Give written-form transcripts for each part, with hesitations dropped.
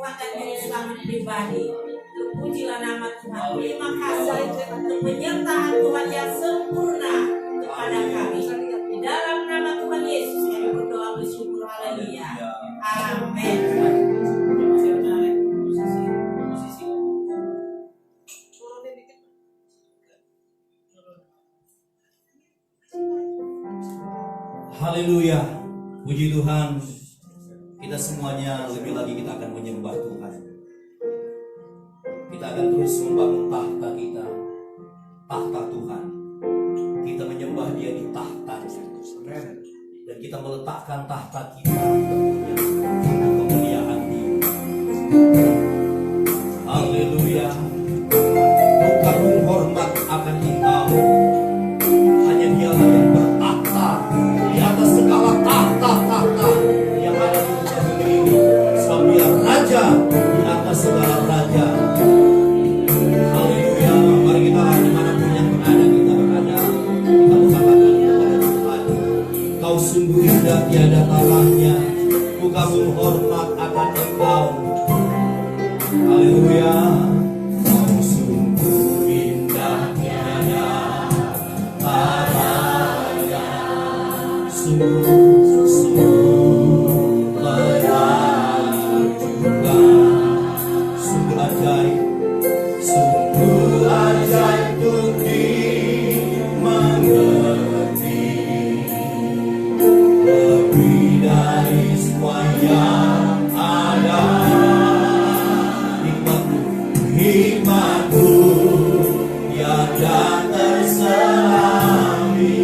kekuatan dan selamat pribadi. Terpujilah nama Tuhan. Terima kasih untuk penyertaan Tuhan yang sempurna kepada kami. Di dalam nama Tuhan Yesus kami berdoa bersyukur. Haleluya. Amin. Haleluya, puji Tuhan. Kita semuanya lebih lagi kita akan menyembah Tuhan. Kita akan terus membangun tahta kita, tahta Tuhan. Kita menyembah Dia di tahtanya. Dan kita meletakkan tahta kita untuk kemuliaan Dia. Haleluya. Bukan hormat akan Engkau. Hanya Dialah yang bertahta di atas segala tahta-tahta yang ada di muka bumi ini. Sebab Dia Raja di atas segala raja. Haleluya. Mari kita dimanapun yang berada, kita berada, kita mengatakan kepada Tuhan, Kau sungguh indah tiada tarahnya. Kami hormat akan Engkau. Haleluya. Kau sungguh indah tiada tarahnya. Sungguh menakjubkan, sungguh ajaib untuk dimengerti, lebih dari semua yang ada. Hikmatmu tiada terselami,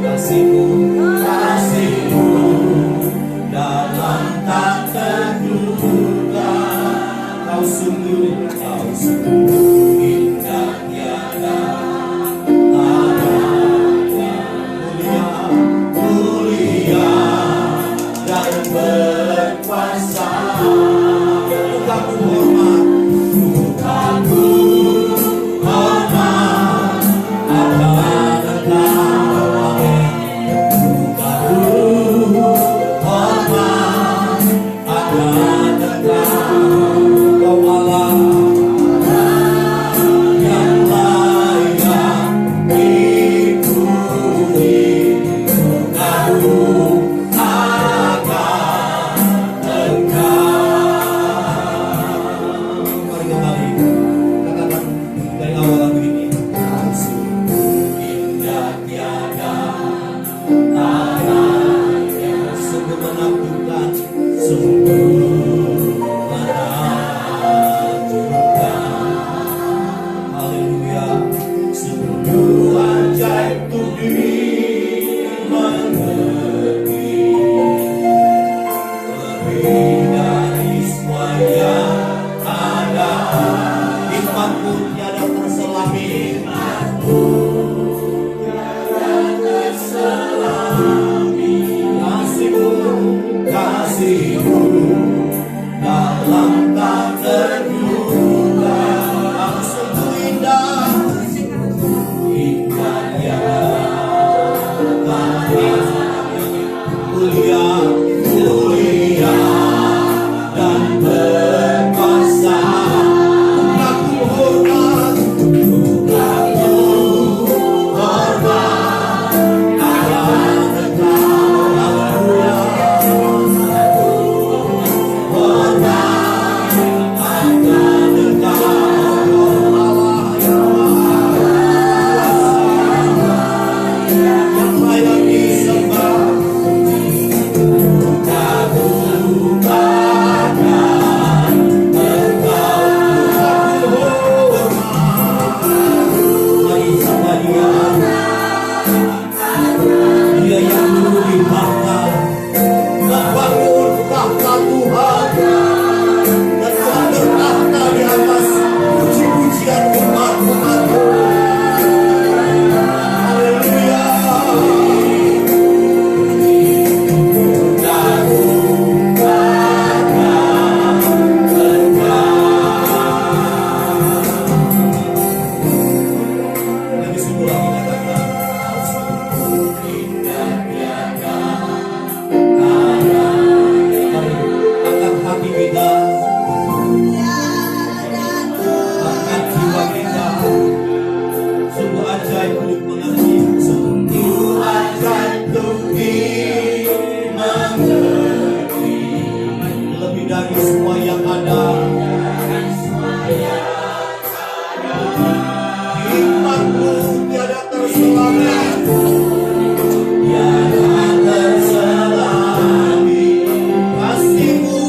kasihmu dalam tak terduga. Kau sungguh indah tiada tarahnya. Mulia dan berkuasa. Kamu hormat, kamu hormat akan Engkau. Kamu hormat akan Engkau. Kau Allah yang layak dipuji. Kamu Amen. dari semua yang ada. Hikmatmu tiada terselami, tiada terselami. Kasihmu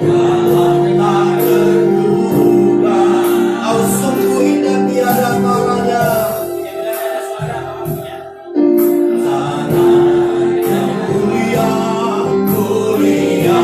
dalam tak terduga. Kau sungguh indah tiada taranya. Tanah yang mulia, mulia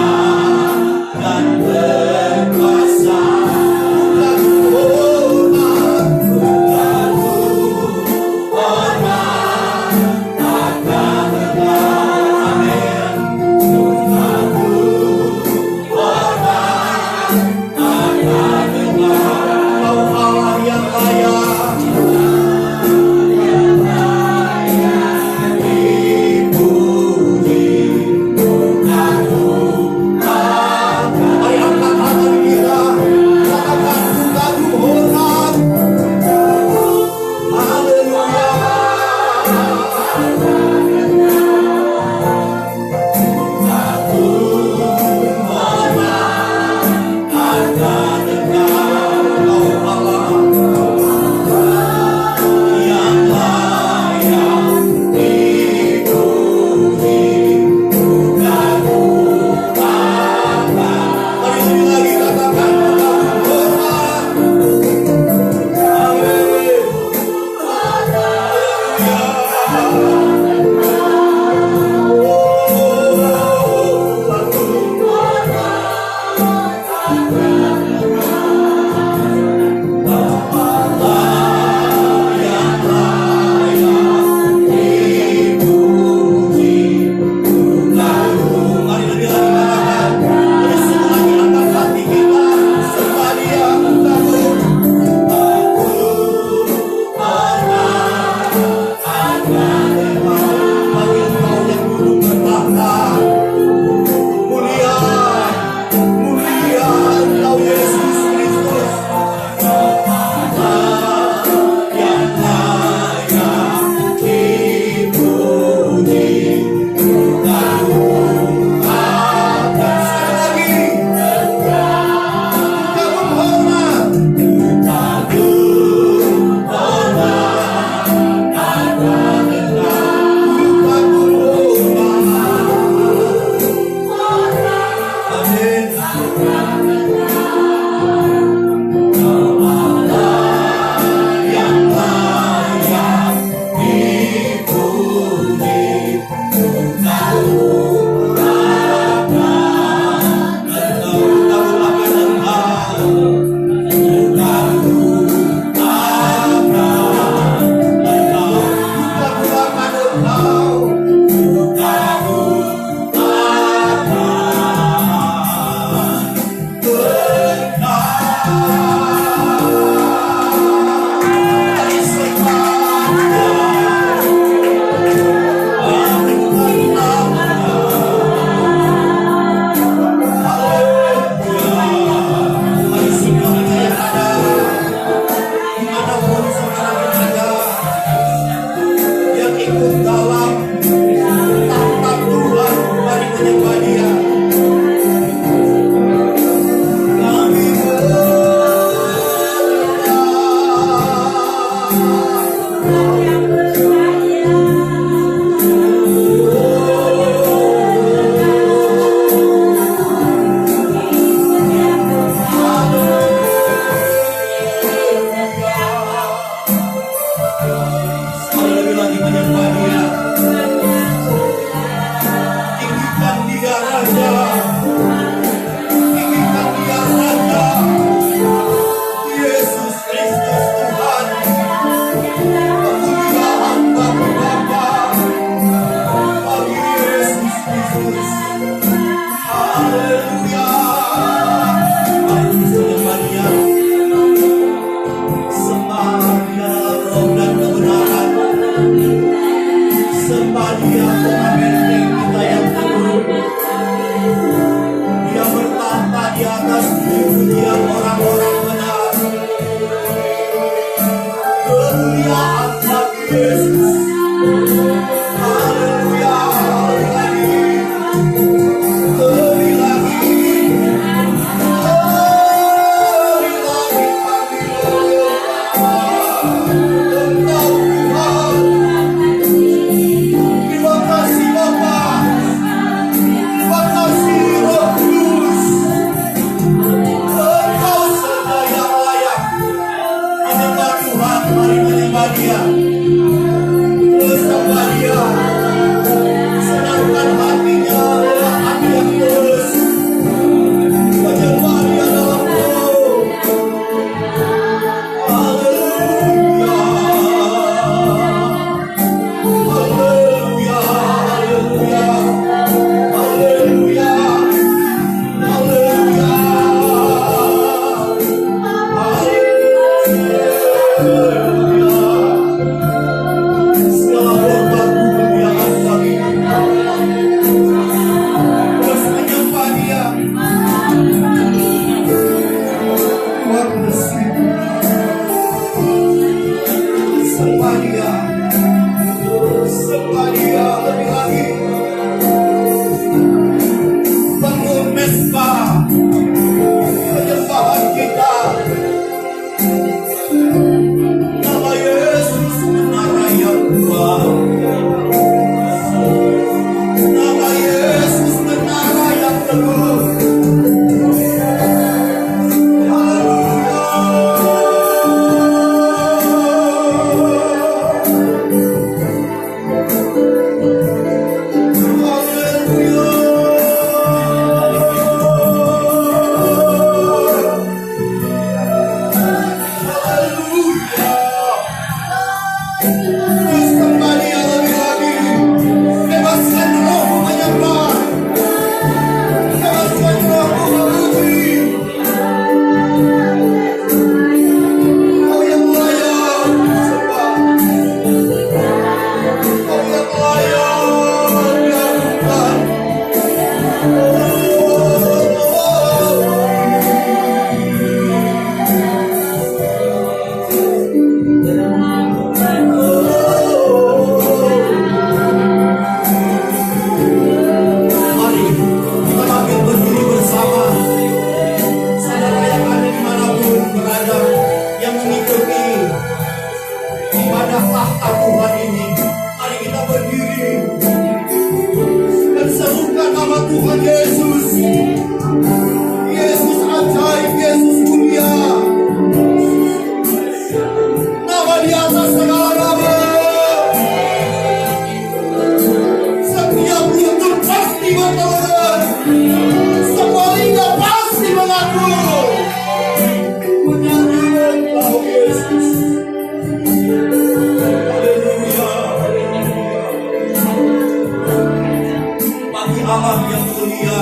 mulia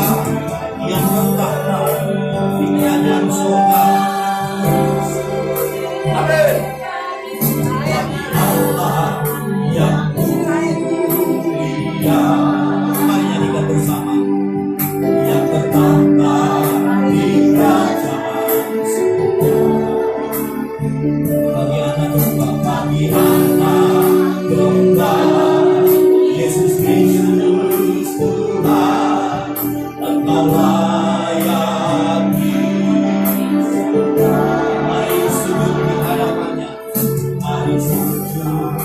yang bertahta di kerajaan surga. Amin. Bagi Allah yang mulia, mari nyanyikan bersama. Yang bertahta di kerajaan surga. Bagi anak domba, bagi anak domba, Yesus Kristus Tuhan, Engkau layak disembah. Mari sujud di hadapannya, mari sujud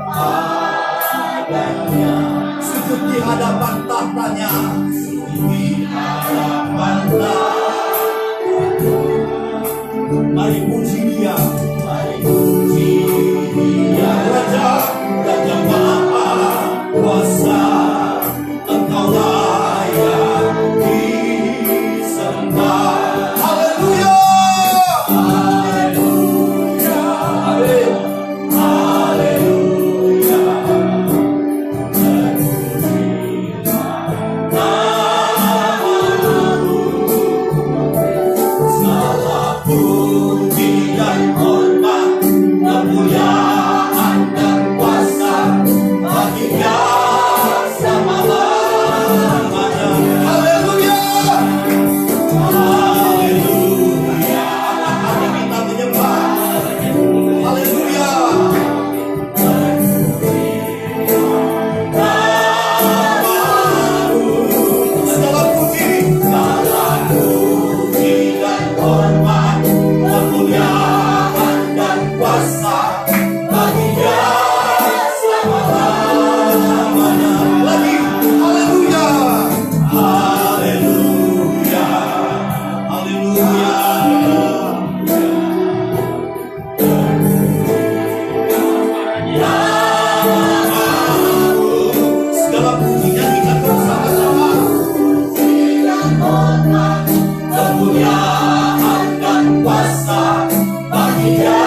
padanya, sujud di hadapan tahtanya, sujud di hadapan tahtanya. Mari puji Dia, mari puji Dia, Raja, Raja Maha Kuasa, Engkau layak disembah. Haleluya, haleluya, amin, haleluya. Terpujilah namamu, segala puji dan hormat, kemuliaan dan kuasa bagi Dia selama-lamanya. Haleluya, haleluya. Angkat hati kita menyembah. Haleluya. Namamu, segala puji dan hormat, kemuliaan dan kuasa bagi Dia selama-lamanya. Lagi, haleluya, haleluya, haleluya. Namamu, segala puji nyanyikan bersama-sama. Kemuliaan dan kuasa bagi Dia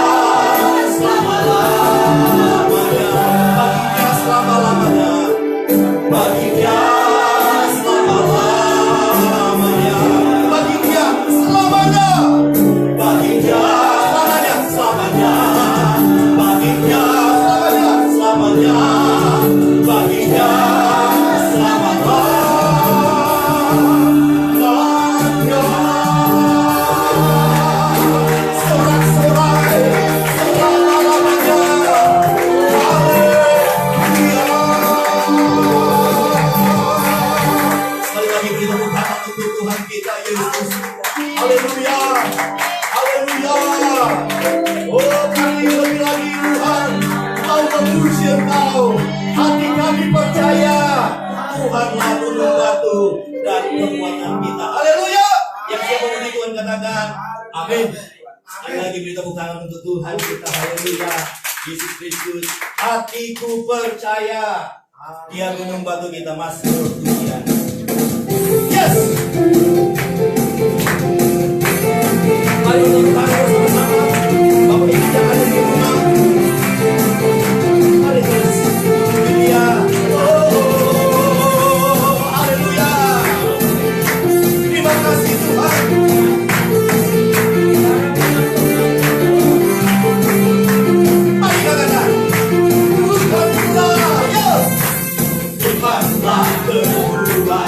selama-lamanya. Bagi Dia selama-lamanya. Bagi Dia selama-lamanya. Bagi Dia selamanya. Bagi Dia selamanya. Bagi Dia selamanya. Bagi Dia sorak-sorai selama-lamanya. Sekali lagi beri tepuk tangan untuk Tuhan kita Yesus. Haleluya, haleluya. Oh, kami lebih lagi Tuhan mau memuji Engkau. Hati kami percaya Tuhanlah gunung batu dan kekuatan kita. Haleluya. Yang siap memuji Tuhan katakan amin. Sekali lagi beri tepuk tangan untuk Tuhan kita. Haleluya. Yesus Kristus, hatiku percaya Dia gunung batu kita. Masuk pujian. Yes. Mari tepuk tangan bersama-sama. Bapak Ibu yang ada di rumah, mari terus puji Dia. Oh, haleluya. Terima kasih Tuhan. Mari katakan Tuhanlah, yes. Tuhanlah kedua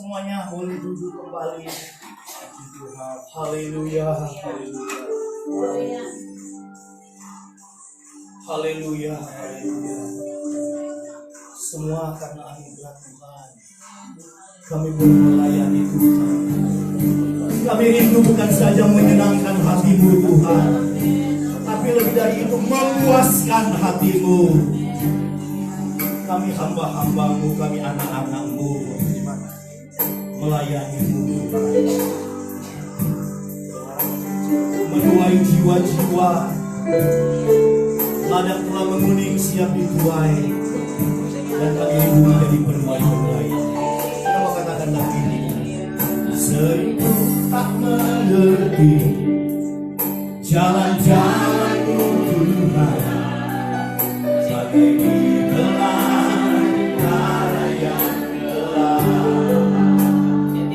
Semuanya boleh duduk kembali. Tuhan, haleluya, haleluya, haleluya, haleluya. Semua karena anugerah Tuhan. Kami boleh melayani Tuhan. Kami rindu bukan saja menyenangkan hati-Mu Tuhan, tapi lebih dari itu memuaskan hati-Mu. Kami hamba-hamba-Mu, kami anak-anak-Mu, melayani-Mu, menuai jiwa-jiwa. Ladang telah menguning siap dituai, dan kami rindu menjadi penuai-penuai. Kita katakan lagi ini. Seringku tak mengerti jalan-jalan-Mu Tuhan, bagai di belantara yang gelap.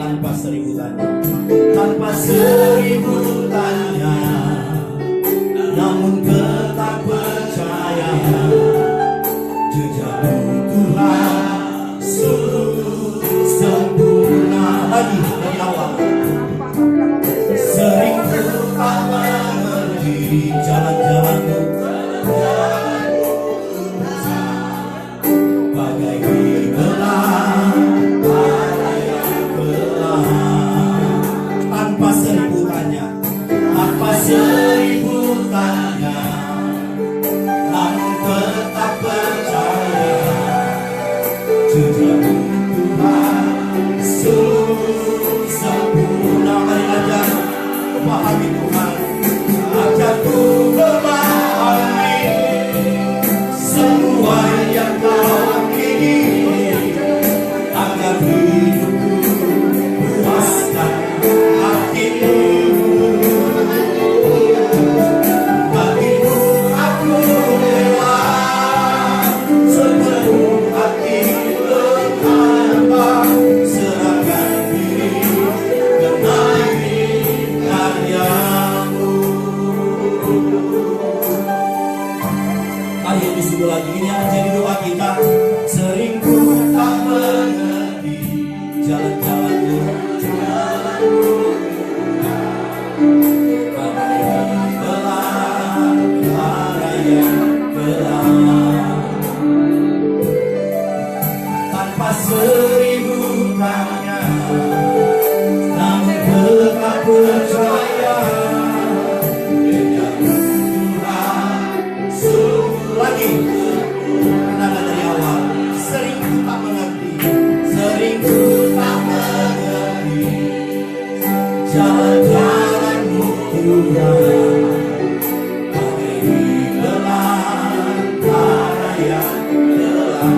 Tanpa seribu tanya, tanpa seribu tanya, namun tetap percaya jejak-Mu Tuhan sungguh sempurna. Lagi dari awal. Sering tak mengerti jalan-jalan-Mu, bagai di belantara yang gelap. Tanpa seribu tanya, tanpa seribu tanya, namun tetap percaya jejak-Mu Tuhan sungguh sempurna. Mari ajar memahami Tuhan, ajarku memahami semua yang Kau ingin, agar hidupku puaskan hati-Mu. Bagimu aku rela sepenuh hati bertambah, serahkan diri kenali karya-Mu. Mari disebut lagi, ini yang menjadi doa kita. Sering ku tak mengerti jalan-jalan-Mu, bagai belantara yang gelap. Tanpa seribu tanya, namun tetap percaya jejak-Mu Tuhan sungguh. Lagi kenapa dari awal. Sering ku tak mengerti, sering ku tak mengerti jalan-jalan-Mu Tuhan, bagai di belantara yang gelap.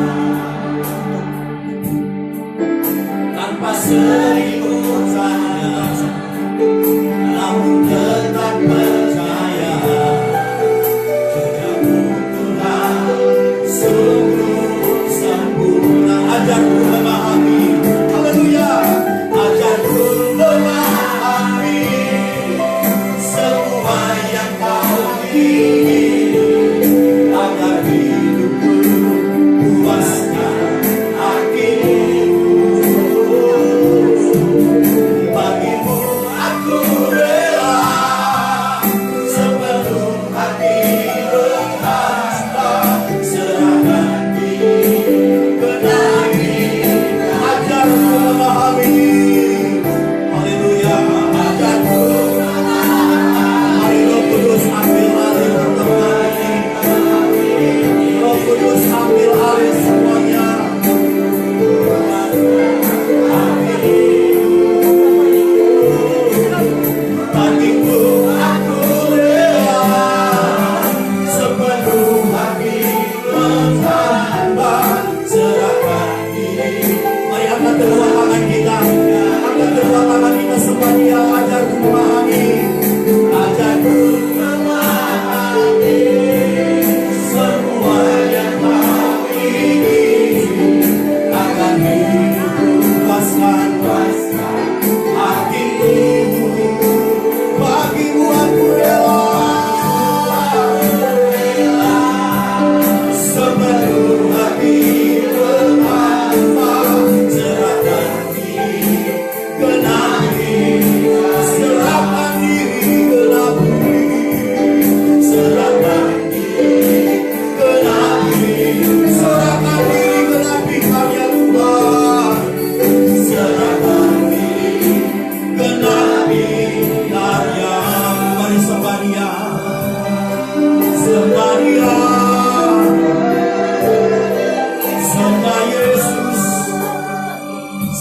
Sembah Yesus,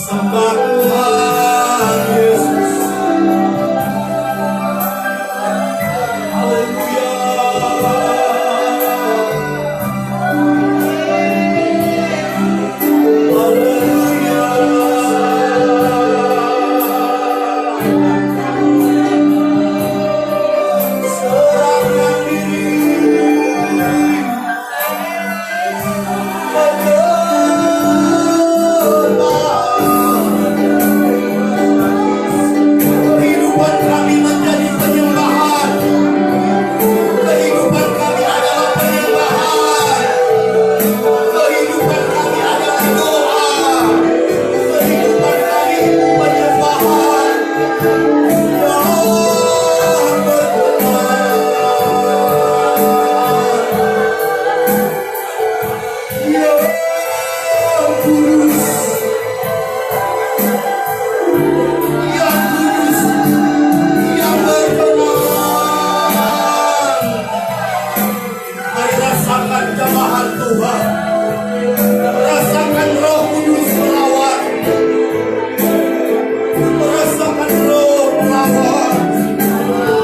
sembah Tuhan Yesus. Haleluya. Serahkan diri, kehidupan kami menjadi penyembahan. Kehidupan kami adalah penyembahan. Kehidupan kami adalah doa. Kehidupan kami penyembahan. Yang kudus, yang kudus, yang berkenan. Mari rasakan jamahan Tuhan. Rasakan Roh Kudus melawat. Rasakan Roh melawat.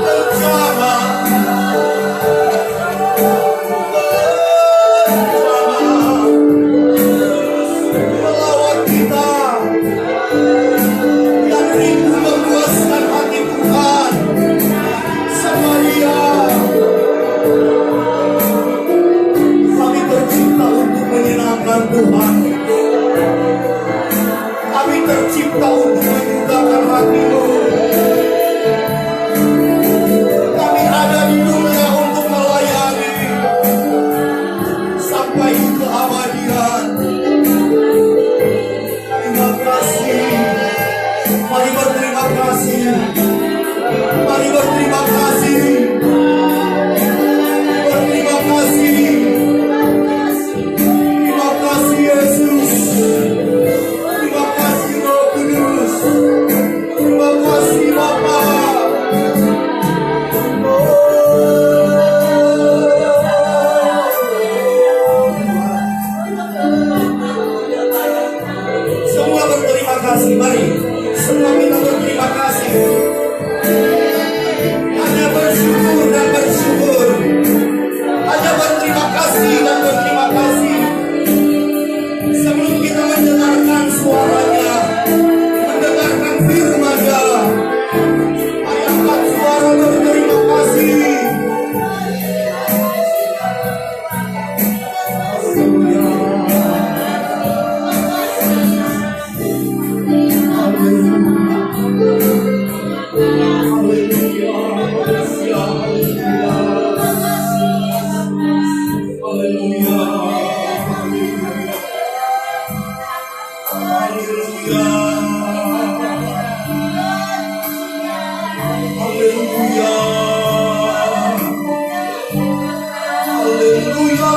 Menjamah. Melawat kita. Yang rindu memuaskan hati Tuhan. Sama Dia. Kami tercipta untuk menyenangkan Tuhan. Kami tercipta untuk menyukakan hati-Mu. Kami ada di dunia untuk melayani sampai ke abadian. Terima kasih. Mari berterima kasih. Mari berterima kasih. Berterima kasih. Terima kasih Yesus. Terima kasih Roh Kudus. Terima kasih Bapa. Semua berterima kasih. Mari semua kita berterima kasih. Hanya bersyukur dan bersyukur. Hanya berterima kasih dan berterima kasih. Sebelum kita mendengarkan suaranya, mendengarkan firman-Nya, mari angkat suara berterima kasih. Haleluya. Haleluya. Haleluya. Haleluya. Haleluya. Haleluya. Haleluya.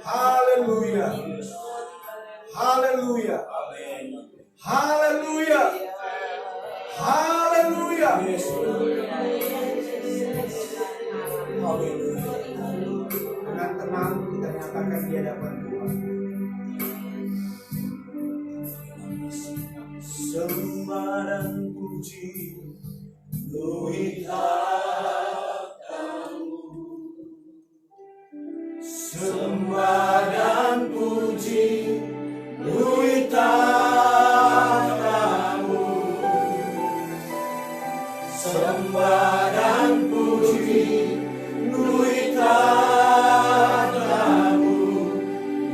Haleluya. Haleluya. Haleluya. Haleluya. Dengan tenang kita nyatakan di hadapan Tuhan. Sembah dan puji Tuhan. Sembah dan puji tahtamu. Sembah dan puji tahtamu.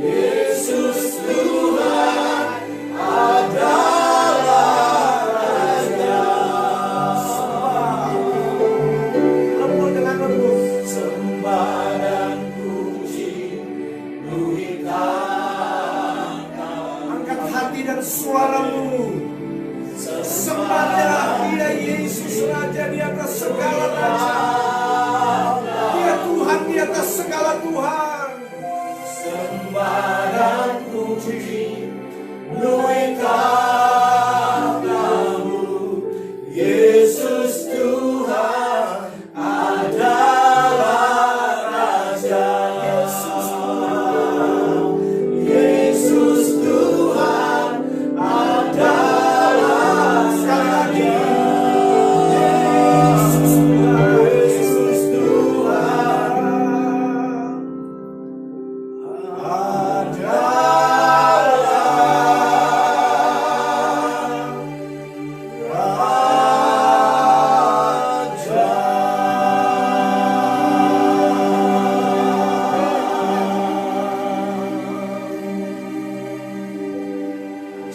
Yesus Tuhan adalah Raja. Lembut dengan lembut. Sembah dan angkat hati dan suaramu. Sembahlah Dia Yesus Raja di atas segala raja. Dia Tuhan di atas segala Tuhan. Sembah dan puji tahtamu. Yesus Tuhan adalah Raja. Yesus Tuhan. Yesus Tuhan adalah sekali lagi. Yesus Tuhan. Yesus Tuhan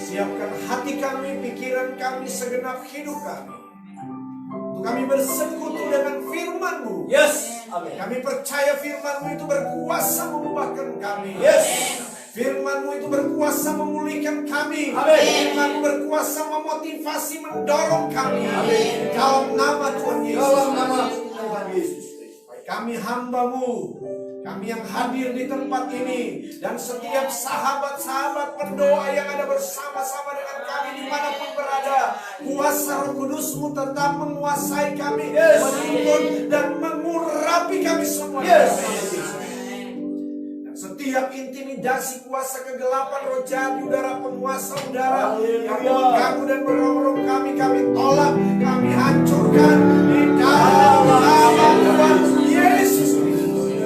siapkan hati kami, pikiran kami, segenap hidup kami untuk kami bersekutu dengan firman-Mu. Yes. Amin. Kami percaya firman-Mu itu berkuasa mengubahkan kami. Yes. Firman-Mu itu berkuasa memulihkan kami. Amin. Firman-Mu berkuasa memotivasi, mendorong kami. Amin. Dalam nama Tuhan Yesus. Dalam nama Tuhan Yesus. Kami hamba-Mu, kami yang hadir di tempat ini, dan setiap sahabat-sahabat pendoa yang ada bersama-sama dengan kami dimanapun berada, kuasa Roh Kudus-Mu tetap menguasai kami, menuntun dan mengurapi kami semua. Yes. Dan setiap intimidasi kuasa kegelapan, roh jahat, udara penguasa udara yang mengganggu dan merongrong kami tolak, kami hancurkan di dalam nama Tuhan Yesus Kristus.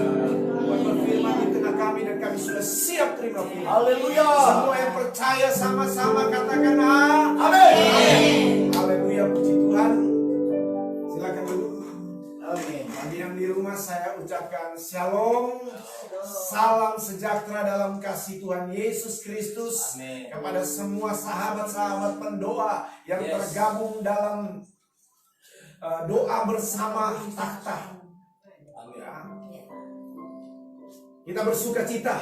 Tuhan berfirman di tengah kami dan kami sudah siap terima firman. Haleluya. Semua yang percaya sama-sama katakan Amin. Haleluya, puji Tuhan. Silakan duduk. Amin. Bagi yang di rumah saya ucapkan shalom, salam sejahtera dalam kasih Tuhan Yesus Kristus. Amin. Kepada semua sahabat-sahabat pendoa yang tergabung dalam doa bersama takhta. Kita bersuka cita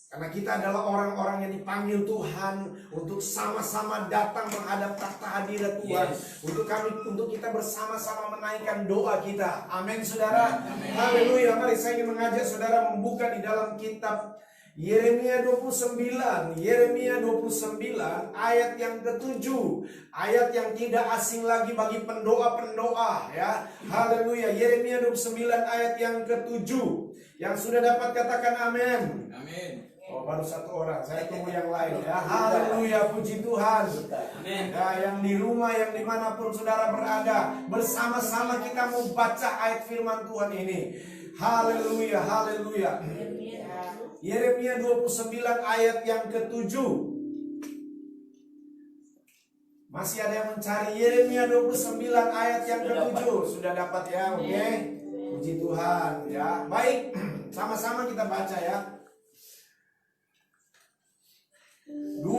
karena kita adalah orang-orang yang dipanggil Tuhan untuk sama-sama datang menghadap takhta hadirat Tuhan. Untuk kita bersama-sama menaikkan doa kita. Amin, saudara. Haleluya. Mari saya ingin mengajak saudara membuka di dalam kitab Yeremia 29. Yeremia 29 ayat yang ke-7. Ayat yang tidak asing lagi bagi pendoa-pendoa, ya. Haleluya. Yeremia 29 ayat yang ke-7. Yang sudah dapat katakan amin. Amin. Oh, baru satu orang. Saya tunggu yang lain, ya. Haleluya, puji Tuhan. Amin. Ya, yang di rumah, yang dimanapun saudara berada, bersama-sama kita mau baca ayat firman Tuhan ini. Haleluya, haleluya. Yeremia 29 ayat yang ke-7. Masih ada yang mencari Yeremia 29 ayat yang ke-7. Sudah dapat ya, oke. Puji Tuhan, ya. Baik, sama-sama kita baca ya. 2,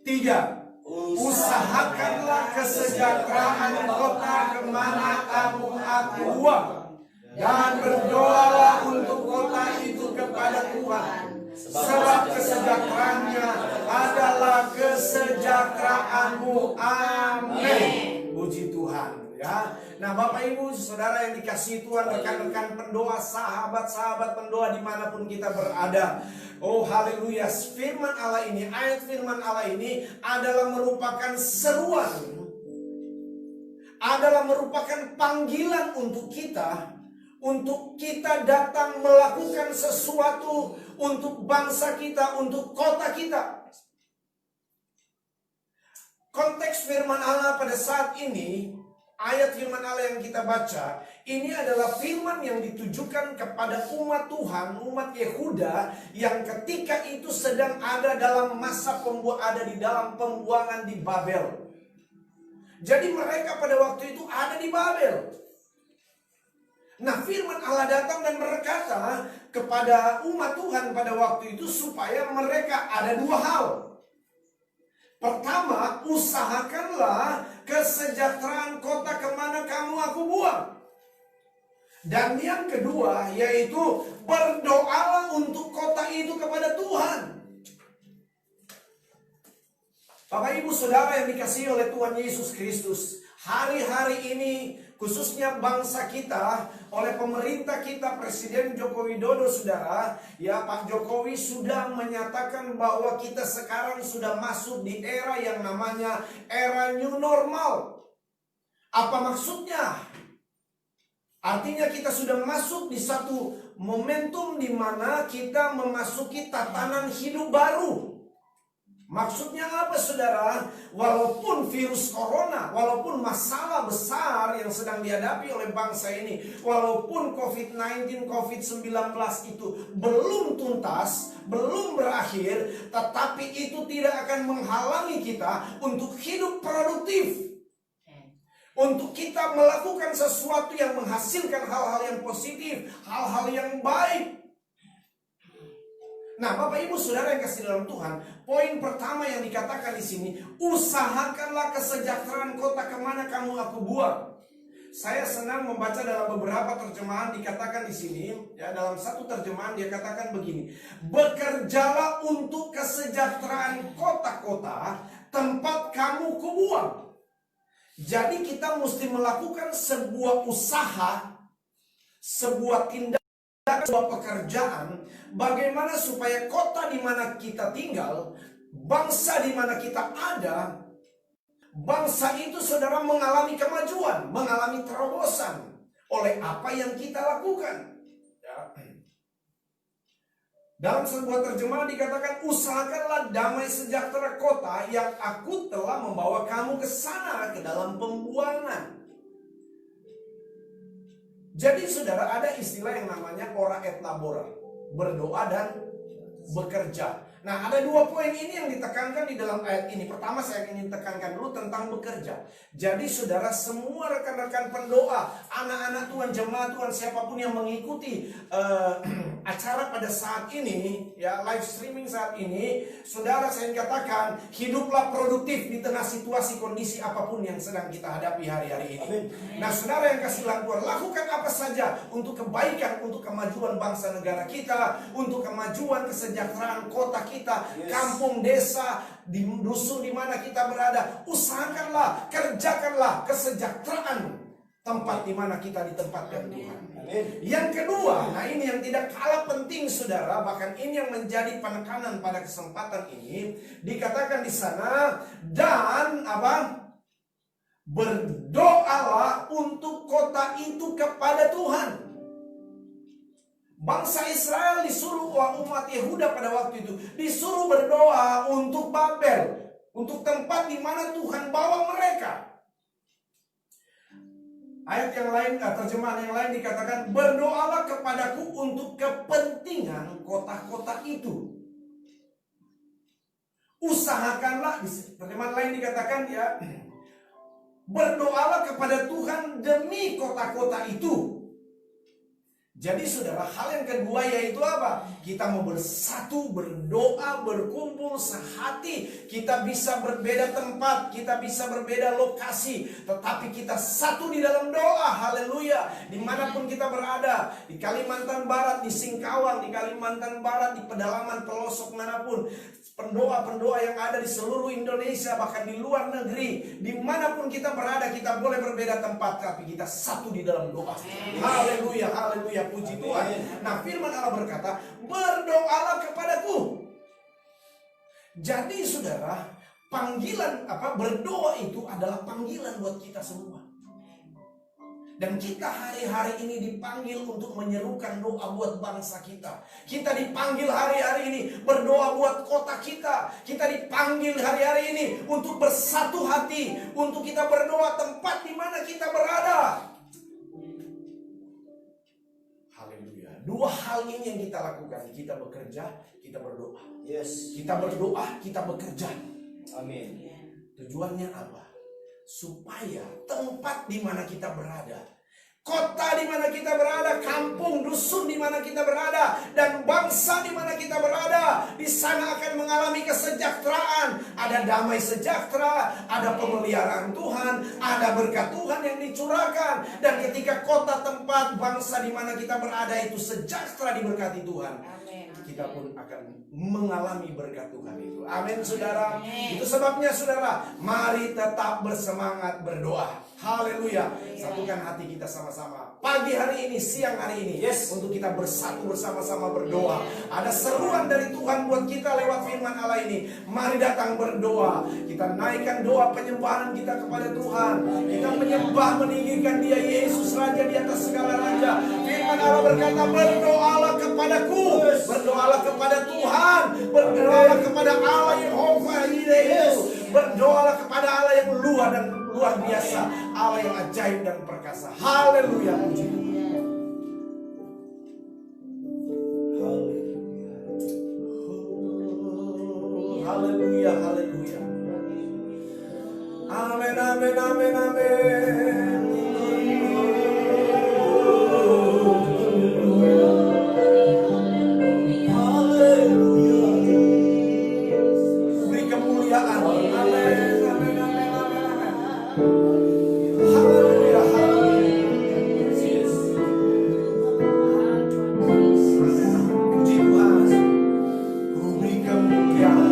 3. Usahakanlah kesejahteraan kota kemana kamu aku buang, dan berdoalah untuk kota itu kepada Tuhan, sebab kesejahteraannya adalah kesejahteraanmu. Amin. Puji Tuhan, ya. Nah, Bapak Ibu Saudara yang dikasihi Tuhan, rekan-rekan pendoa, sahabat-sahabat pendoa dimanapun kita berada. Oh haleluya, firman Allah ini, ayat firman Allah ini adalah merupakan seruan, adalah merupakan panggilan untuk kita datang melakukan sesuatu untuk bangsa kita, untuk kota kita. Konteks firman Allah pada saat ini, ayat firman Allah yang kita baca, ini adalah firman yang ditujukan kepada umat Tuhan, umat Yehuda yang ketika itu sedang ada dalam masa ada di dalam pembuangan di Babel. Jadi mereka pada waktu itu ada di Babel. Nah, firman Allah datang dan berkata kepada umat Tuhan pada waktu itu supaya mereka ada dua hal. Pertama, usahakanlah kesejahteraan kota kemana kamu aku buang. Dan yang kedua, yaitu berdoalah untuk kota itu kepada Tuhan. Bapak Ibu Saudara yang dikasihi oleh Tuhan Yesus Kristus, hari-hari ini khususnya bangsa kita, oleh pemerintah kita, Presiden Joko Widodo, saudara, ya Pak Jokowi sudah menyatakan bahwa kita sekarang sudah masuk di era yang namanya era new normal. Apa maksudnya? Artinya kita sudah masuk di satu momentum di mana kita memasuki tatanan hidup baru. Maksudnya apa saudara? Walaupun virus corona, walaupun masalah besar yang sedang dihadapi oleh bangsa ini, walaupun COVID-19, COVID-19 itu belum tuntas, belum berakhir, tetapi itu tidak akan menghalangi kita untuk hidup produktif. Untuk kita melakukan sesuatu yang menghasilkan hal-hal yang positif, hal-hal yang baik. Nah, Bapak Ibu Saudara yang kasih dalam Tuhan, poin pertama yang dikatakan di sini, usahakanlah kesejahteraan kota kemana kamu aku buang. Saya senang membaca dalam beberapa terjemahan dikatakan di sini, ya dalam satu terjemahan dia katakan begini, bekerjalah untuk kesejahteraan kota-kota tempat kamu kubuang. Jadi kita mesti melakukan sebuah usaha, sebuah tindakan, sebuah pekerjaan, bagaimana supaya kota di mana kita tinggal, bangsa di mana kita ada, bangsa itu saudara mengalami kemajuan, mengalami terobosan oleh apa yang kita lakukan. Ya. Dalam sebuah terjemahan dikatakan, usahakanlah damai sejahtera kota yang aku telah membawa kamu ke sana, ke dalam pembuangan. Jadi saudara, ada istilah yang namanya ora et labora, berdoa dan bekerja. Nah, ada dua poin ini yang ditekankan di dalam ayat ini. Pertama, saya ingin tekankan dulu tentang bekerja. Jadi saudara, semua rekan-rekan pendoa, anak-anak Tuhan, jemaat Tuhan, siapapun yang mengikuti acara pada saat ini, ya live streaming saat ini, saudara, saya ingin katakan, hiduplah produktif di tengah situasi kondisi apapun yang sedang kita hadapi hari-hari ini. Nah, saudara yang kasih Tuhan, lakukan apa saja untuk kebaikan, untuk kemajuan bangsa negara kita, untuk kemajuan kesejahteraan kota kita, kampung, desa, di dusun di mana kita berada. Usahakanlah, kerjakanlah kesejahteraan tempat di mana kita ditempatkan Tuhan. Yang kedua, nah ini yang tidak kalah penting saudara, bahkan ini yang menjadi penekanan pada kesempatan ini, dikatakan di sana, dan apa? Berdoalah untuk kota itu kepada Tuhan. Bangsa Israel disuruh, umat Yehuda pada waktu itu disuruh berdoa untuk Babel, untuk tempat di mana Tuhan bawa mereka. Ayat yang lain, terjemahan yang lain dikatakan, berdoalah kepadaku untuk kepentingan kota-kota itu. Usahakanlah, terjemahan lain dikatakan ya, berdoalah kepada Tuhan demi kota-kota itu. Jadi saudara, hal yang kedua yaitu apa? Kita mau bersatu, berdoa, berkumpul sehati. Kita bisa berbeda tempat, kita bisa berbeda lokasi, tetapi kita satu di dalam doa. Haleluya. Dimanapun kita berada, di Kalimantan Barat, di Singkawang, di Kalimantan Barat, di pedalaman pelosok manapun, pendoa-pendoa yang ada di seluruh Indonesia, bahkan di luar negeri, dimanapun kita berada, kita boleh berbeda tempat, tapi kita satu di dalam doa. Haleluya, haleluya, puji Tuhan. Nah, firman Allah berkata, berdoalah kepadaku. Jadi saudara, panggilan berdoa itu adalah panggilan buat kita semua. Dan kita hari-hari ini dipanggil untuk menyerukan doa buat bangsa kita. Kita dipanggil hari-hari ini berdoa buat kota kita. Kita dipanggil hari-hari ini untuk bersatu hati, untuk kita berdoa tempat di mana kita berada. Haleluya. Dua hal ini yang kita lakukan. Kita bekerja, kita berdoa. Yes. Kita berdoa, kita bekerja. Amin. Tujuannya apa? Supaya tempat di mana kita berada, kota di mana kita berada, kampung, dusun di mana kita berada, dan bangsa di mana kita berada, di sana akan mengalami kesejahteraan. Ada damai sejahtera, ada pemeliharaan Tuhan, ada berkat Tuhan yang dicurahkan. Dan ketika kota, tempat, bangsa di mana kita berada itu sejahtera diberkati Tuhan, kita pun akan mengalami berkat Tuhan itu. Amin, saudara. Itu sebabnya, saudara, mari tetap bersemangat berdoa. Haleluya. Satukan hati kita sama-sama pagi hari ini, siang hari ini, untuk kita bersatu bersama-sama berdoa. Ada seruan dari Tuhan buat kita lewat firman Allah ini. Mari datang berdoa. Kita naikkan doa penyembahan kita kepada Tuhan. Kita menyembah, meninggikan Dia, Yesus Raja di atas segala raja. Firman Allah berkata, berdoalah kepadaku, berdoalah kepada Tuhan, berdoalah kepada Allah Yehova Yireh, berdoalah kepada Allah yang luar biasa, Allah yang ajaib dan perkasa. Haleluya, puji Tuhan. Haleluya, haleluya. Amin, amin, amin, amin. Haleluya. Beri kemuliaan. Amin, amin, amin, amin. Haleluya, haleluya. Puji Tuhan. Ku beri kemuliaan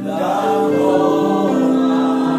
dan hormat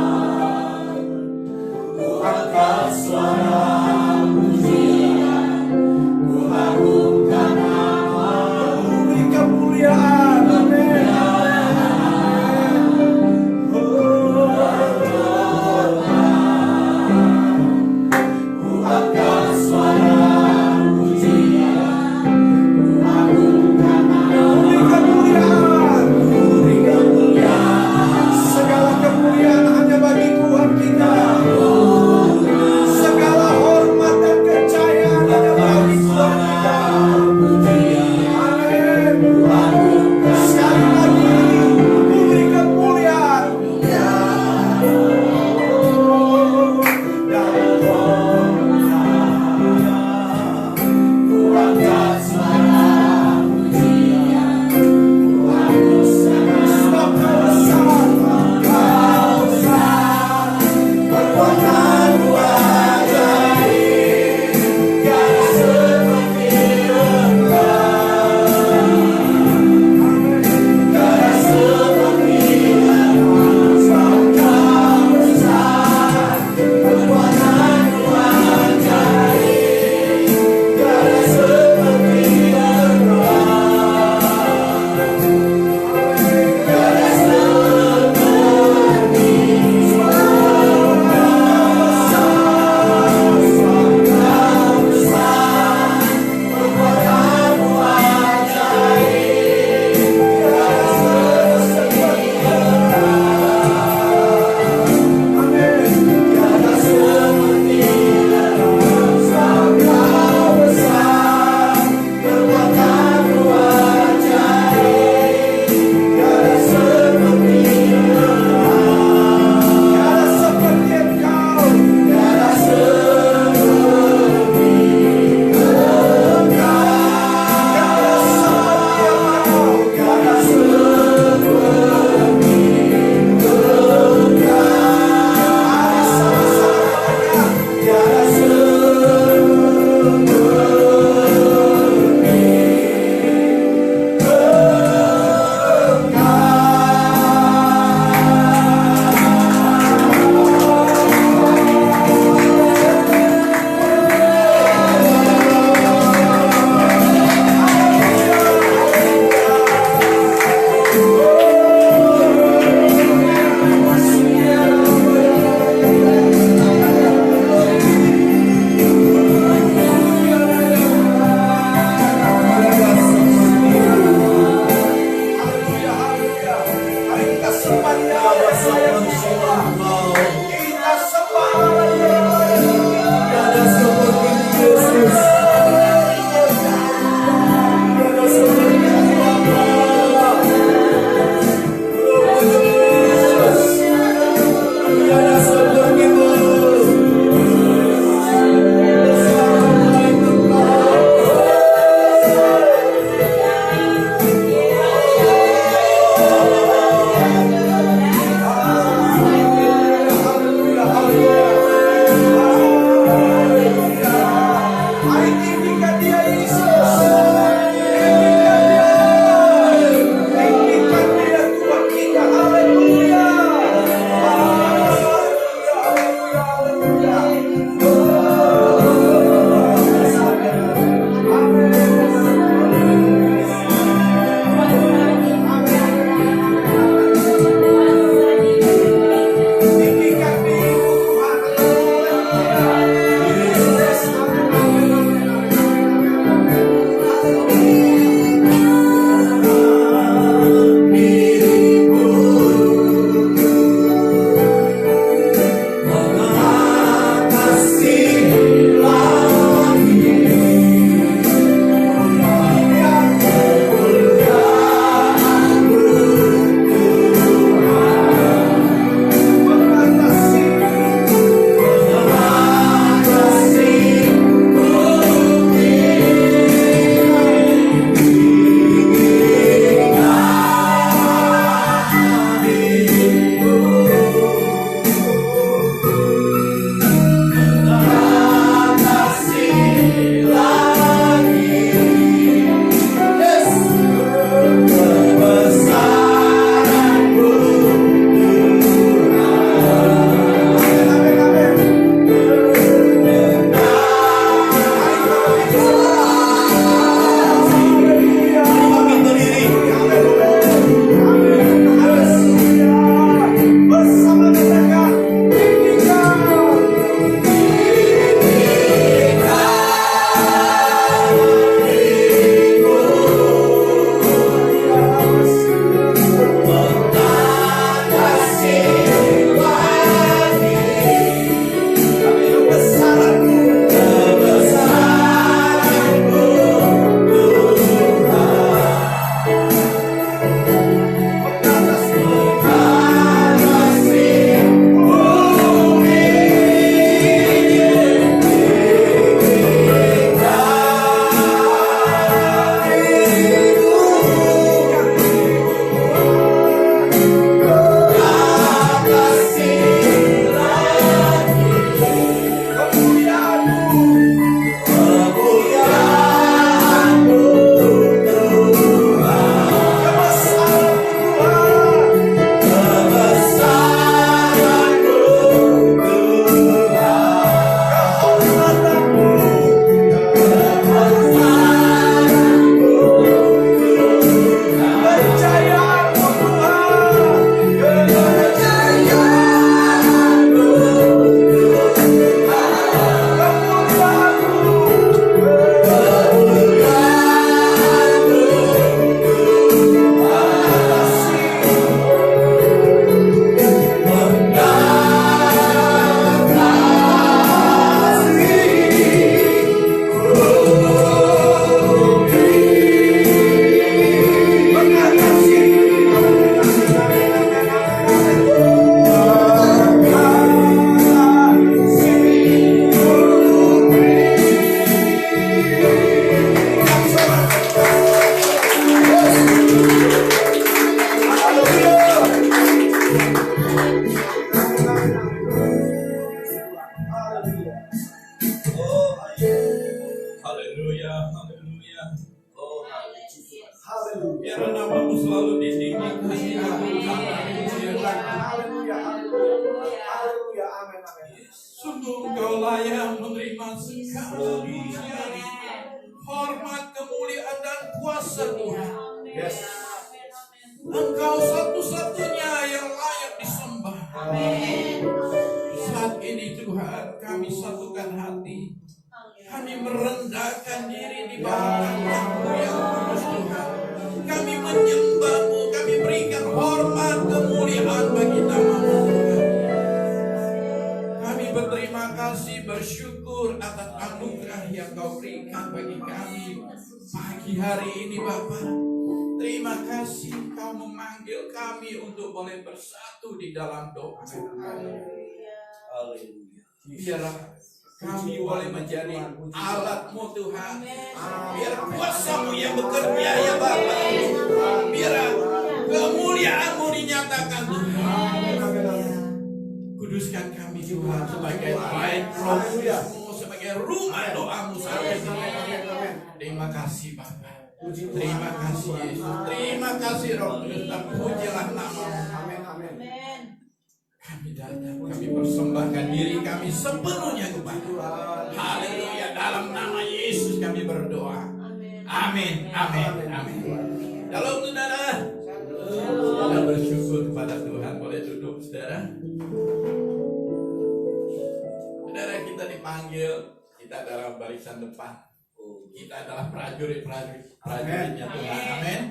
biar namamu selalu ditinggikan. Haleluya, haleluya, haleluya, amin, amin. Sungguh Engkau layak menerima segala pujian, hormat, kemuliaan dan kuasa Tuhan. Yes. Engkau satu-satunya yang layak disembah. Saat ini Tuhan, kami satukan hati. Kami merendahkan diri di bawah kaki-Mu yang kudus Tuhan. Kami menyembah-Mu, kami berikan hormat, kemuliaan bagi nama-Mu Tuhan. Kami berterima kasih, bersyukur atas anugerah yang Kau berikan bagi kami pagi hari ini Bapa. Terima kasih Kau memanggil kami untuk boleh bersatu di dalam doa. Biarlah kami boleh menjadi alat-Mu Tuhan. Biar kuasa-Mu yang bekerja ya Bapa. Biar kemuliaan-Mu dinyatakan Tuhan. Kuduskan kami Tuhan sebagai throne-Mu, sebagai rumah doa-Mu sampai sini. Terima kasih Bapa. Terima kasih Yesus. Terima kasih Roh Kudus. Dan pujilah nama-Mu. Amin, amin. Kami datang, kami persembahkan diri kami sepenuhnya kepada Haleluya. Dalam nama Yesus kami berdoa. Amin, amin, amin. Shalom saudara. Kita bersyukur kepada Tuhan. Boleh duduk saudara. Saudara, kita dipanggil. Kita dalam barisan depan. Kita adalah prajuritnya Tuhan. Amin.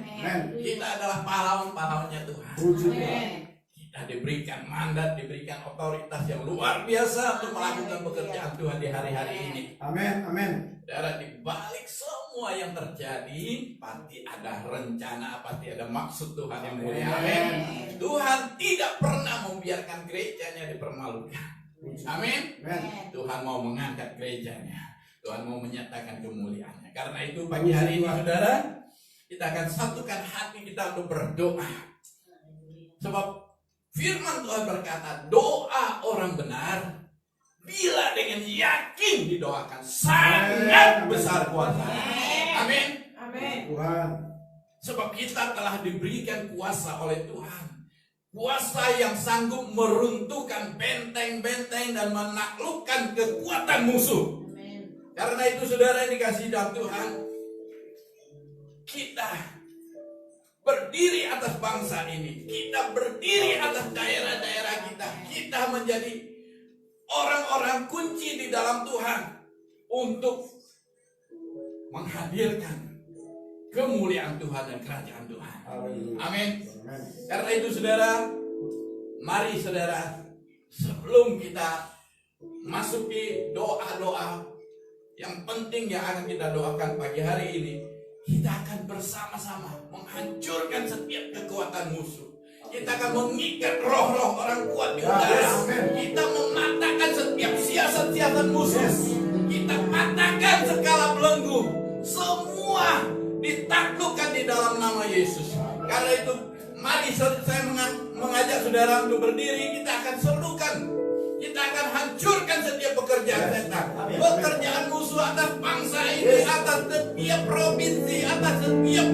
Kita adalah pahlawan-pahlawannya Tuhan. Kita diberikan mandat, diberikan otoritas yang luar biasa untuk melakukan pekerjaan Tuhan di hari-hari ini. Amin, amin. Saudara, di balik semua yang terjadi, pasti ada rencana, pasti ada maksud Tuhan yang mulia. Amin. Tuhan tidak pernah membiarkan gerejanya dipermalukan. Amin. Tuhan mau mengangkat gerejanya. Tuhan mau menyatakan kemuliaannya. Karena itu pagi hari ini saudara, kita akan satukan hati kita untuk berdoa. Sebab firman Tuhan berkata, doa orang benar bila dengan yakin didoakan sangat besar kuasanya. Amin. Tuhan. Sebab kita telah diberikan kuasa oleh Tuhan. Kuasa yang sanggup meruntuhkan benteng-benteng dan menaklukkan kekuatan musuh. Karena itu saudara yang dikasihi dalam Tuhan, kita berdiri atas bangsa ini, kita berdiri atas daerah-daerah kita. Kita menjadi orang-orang kunci di dalam Tuhan untuk menghadirkan kemuliaan Tuhan dan kerajaan Tuhan. Amin. Karena itu saudara, mari saudara, sebelum kita masuki doa-doa yang penting yang akan kita doakan pagi hari ini, kita akan bersama-sama menghancurkan setiap kekuatan musuh. Kita akan mengikat roh-roh orang kuat di udara. Kita mematahkan setiap siasat-siasat musuh. Kita patahkan segala belenggu. Semua ditaklukkan di dalam nama Yesus. Karena itu mari saya mengajak saudara untuk berdiri. Kita akan serukan, kita akan hancurkan setiap pekerjaan setan, pekerjaan musuh atas bangsa ini, atas setiap provinsi, atas setiap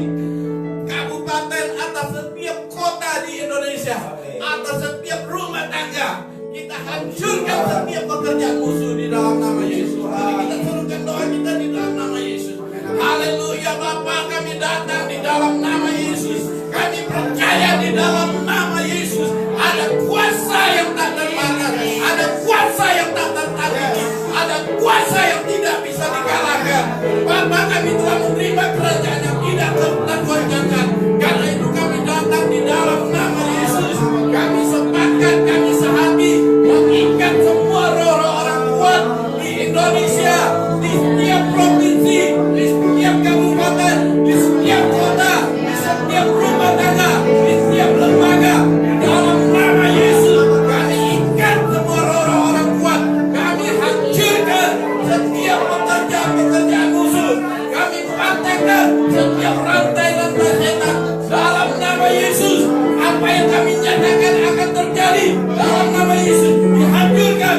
kabupaten, atas setiap kota di Indonesia, atas setiap rumah tangga. Kita hancurkan setiap pekerjaan musuh di dalam nama Yesus. Mari kita serukan doa kita di dalam nama Yesus. Haleluya. Bapa, kami datang di dalam nama Yesus. Kami percaya di dalam nama Yesus ada kuasa yang tak terbatas, ada kuasa yang tak tertandingi, ada kuasa yang tidak bisa dikalahkan. Bapa, kami telah menerima kerajaan yang tidak tergoncangkan. Karena itu kami datang di dalam nama Yesus. Kami sepakat, kami sehati mengikat semua roh-roh orang kuat di Indonesia, di setiap provinsi, di setiap kabupaten, di setiap kota, di setiap rumah tangga, di setiap lembaga. Dalam nama Yesus kami ikat semua roh-roh orang kuat. Kami hancurkan setiap pekerjaan musuh. Kami patahkan setiap rantai-rantai setan. Dalam nama Yesus, apa yang kami nyatakan akan terjadi dalam nama Yesus dihancurkan.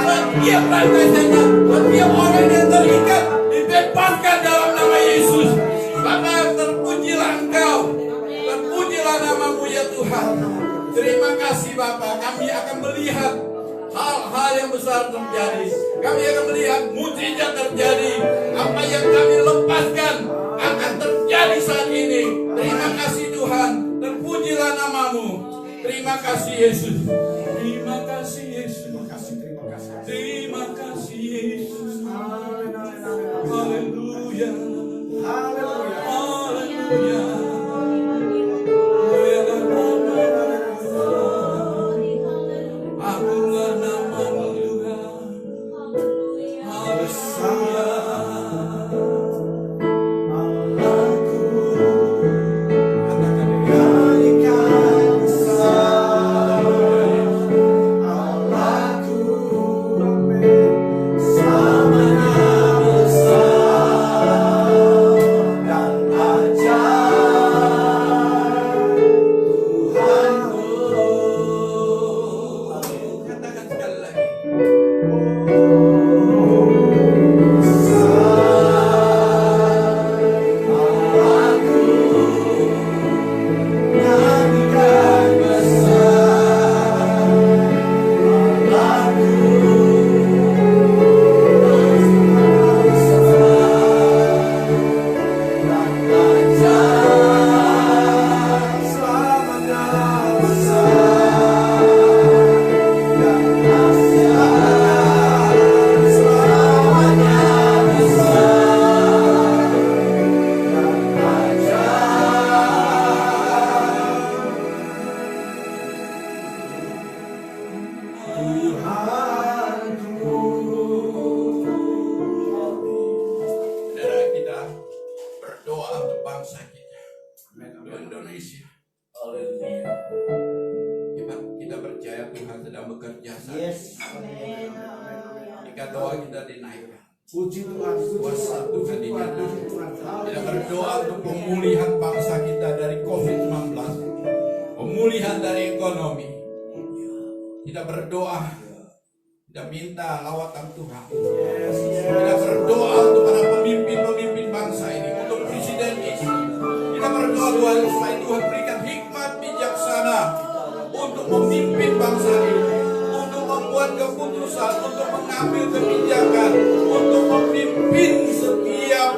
Setiap rantai setan, setiap orang yang terikat dibebaskan dalam nama Yesus. Bapa, terpujilah Engkau. Tuhan. Terima kasih Bapa, kami akan melihat hal-hal yang besar terjadi. Kami akan melihat mujizat terjadi. Apa yang kami lepaskan akan terjadi saat ini. Terima kasih Tuhan. Terpujilah namamu. Terima kasih Yesus. Terima kasih Yesus. Terima kasih Yesus. Haleluya. Haleluya. Akulah namamu Tuhan. Haleluya. Katakan sekali lagi. Saudara, kita berdoa untuk bangsa kita, untuk Indonesia. Haleluya. Kita percaya Tuhan sedang bekerja saat ini. Jika doa kita dinaikkan, Puji Tuhan, kuasa Tuhan dinyatakan. Kita berdoa Haleluya. untuk pemulihan bangsa kita dari COVID-19, pemulihan dari ekonomi. Kita berdoa, kita minta lawatan Tuhan. Kita berdoa untuk para pemimpin-pemimpin bangsa ini, untuk presiden ini. Kita berdoa Tuhan supaya Tuhan berikan hikmat bijaksana untuk memimpin bangsa ini, untuk membuat keputusan, untuk mengambil kebijakan, untuk memimpin setiap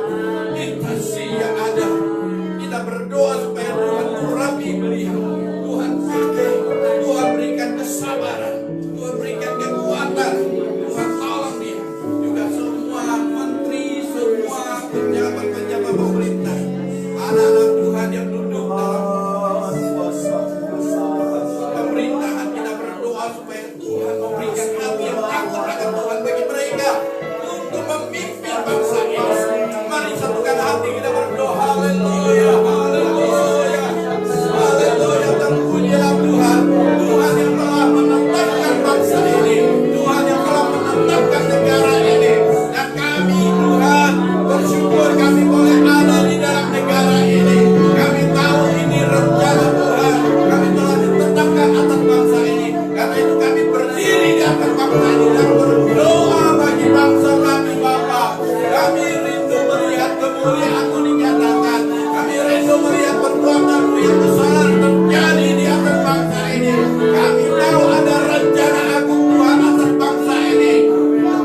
instansi yang ada. Kita berdoa supaya Tuhan urapi beliau, Tuhan pakai, Tuhan berikan kesabaran, Tuhan berikan kekuatan, Tuhan tolong dia. Juga semua menteri, semua pejabat-pejabat pemerintah, anak-anak Tuhan yang duduk dalam pemerintahan, kita berdoa supaya Tuhan memberikan hati yang takut akan Tuhan bagi mereka untuk memimpin bangsa ini. Mari satukan hati kita berdoa. Haleluya, haleluya, haleluya. Terpujilah Tuhan, Tuhan yang telah menetapkan bangsa ini, Tuhan yang telah menetapkan negara ini. Dan kami Tuhan bersyukur kami boleh ada di dalam negara ini. Kami tahu ini rencana Tuhan, kami telah ditetapkan atas bangsa ini. Karena itu kami berdiri di atas bangsa ini dan berdoa bagi bangsa kami Bapa. Kami rindu melihat kemuliaan-Mu dinyatakan. Kami rindu melihat perbuatan-Mu yang besar terjadi di atas bangsa ini. Kami tahu ada rencana agung Tuhan atas bangsa ini.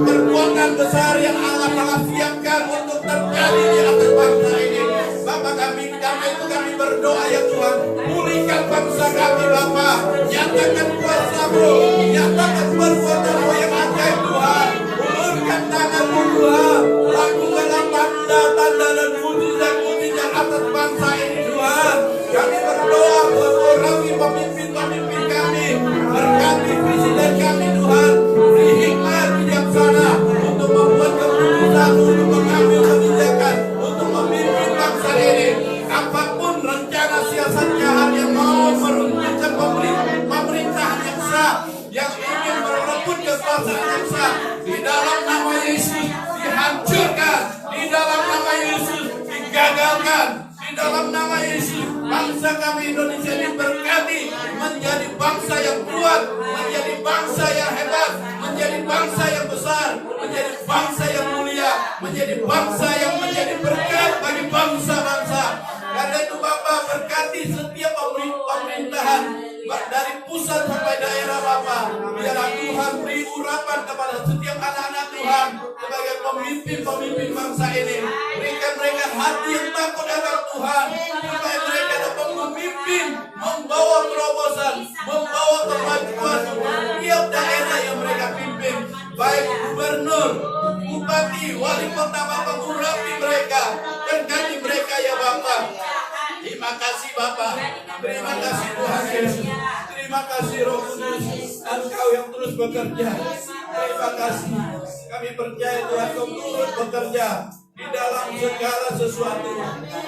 Perbuatan besar yang Allah telah siapkan untuk terjadi di atas bangsa ini. Bapa kami, karena itu kami berdoa ya Tuhan, pulihkan bangsa kami Bapa. Nyatakan kuasa-Mu, nyatakan perbuatan-Mu yang ajaib Tuhan. Ulurkan tangan-Mu Tuhan, lakukanlah tanda-tanda dan mujizat-mujizat atas bangsa ini Tuhan. Kami berdoa buat urapi pemimpin-pemimpin kami, berkati presiden kami Tuhan, beri hikmat bijaksana untuk membuat keputusan, untuk mengambil kebijakan, untuk memimpin bangsa ini. Apapun rencana siasat jahat yang mau meruntuhkan pemerintahan yang sah, yang ingin merebut kekuasaan yang sah, di dalam nama Yesus dihancurkan, di dalam nama Yesus digagalkan, di dalam nama Yesus bangsa kami Indonesia diberkati menjadi bangsa yang kuat, menjadi bangsa yang hebat, menjadi bangsa yang besar, menjadi bangsa yang mulia, menjadi bangsa yang menjadi berkat bagi bangsa-bangsa. Karena itu Bapa berkati setiap pemerintahan dari pusat sampai daerah Bapa. Biarlah Tuhan beri urapan kepada setiap anak-anak Tuhan sebagai pemimpin-pemimpin bangsa ini. Berikan mereka hati yang takut akan Tuhan, supaya mereka dapat memimpin, membawa terobosan, membawa kemajuan untuk tiap daerah yang mereka pimpin. Baik gubernur, bupati, wali kota, Bapak urapi mereka dan ganti mereka ya Bapak. Terima kasih Bapak, terima kasih Tuhan Yesus, terima kasih Roh Kudus, Engkau yang terus bekerja. Terima kasih, kami percaya Tuhan Kau turut bekerja di dalam segala sesuatu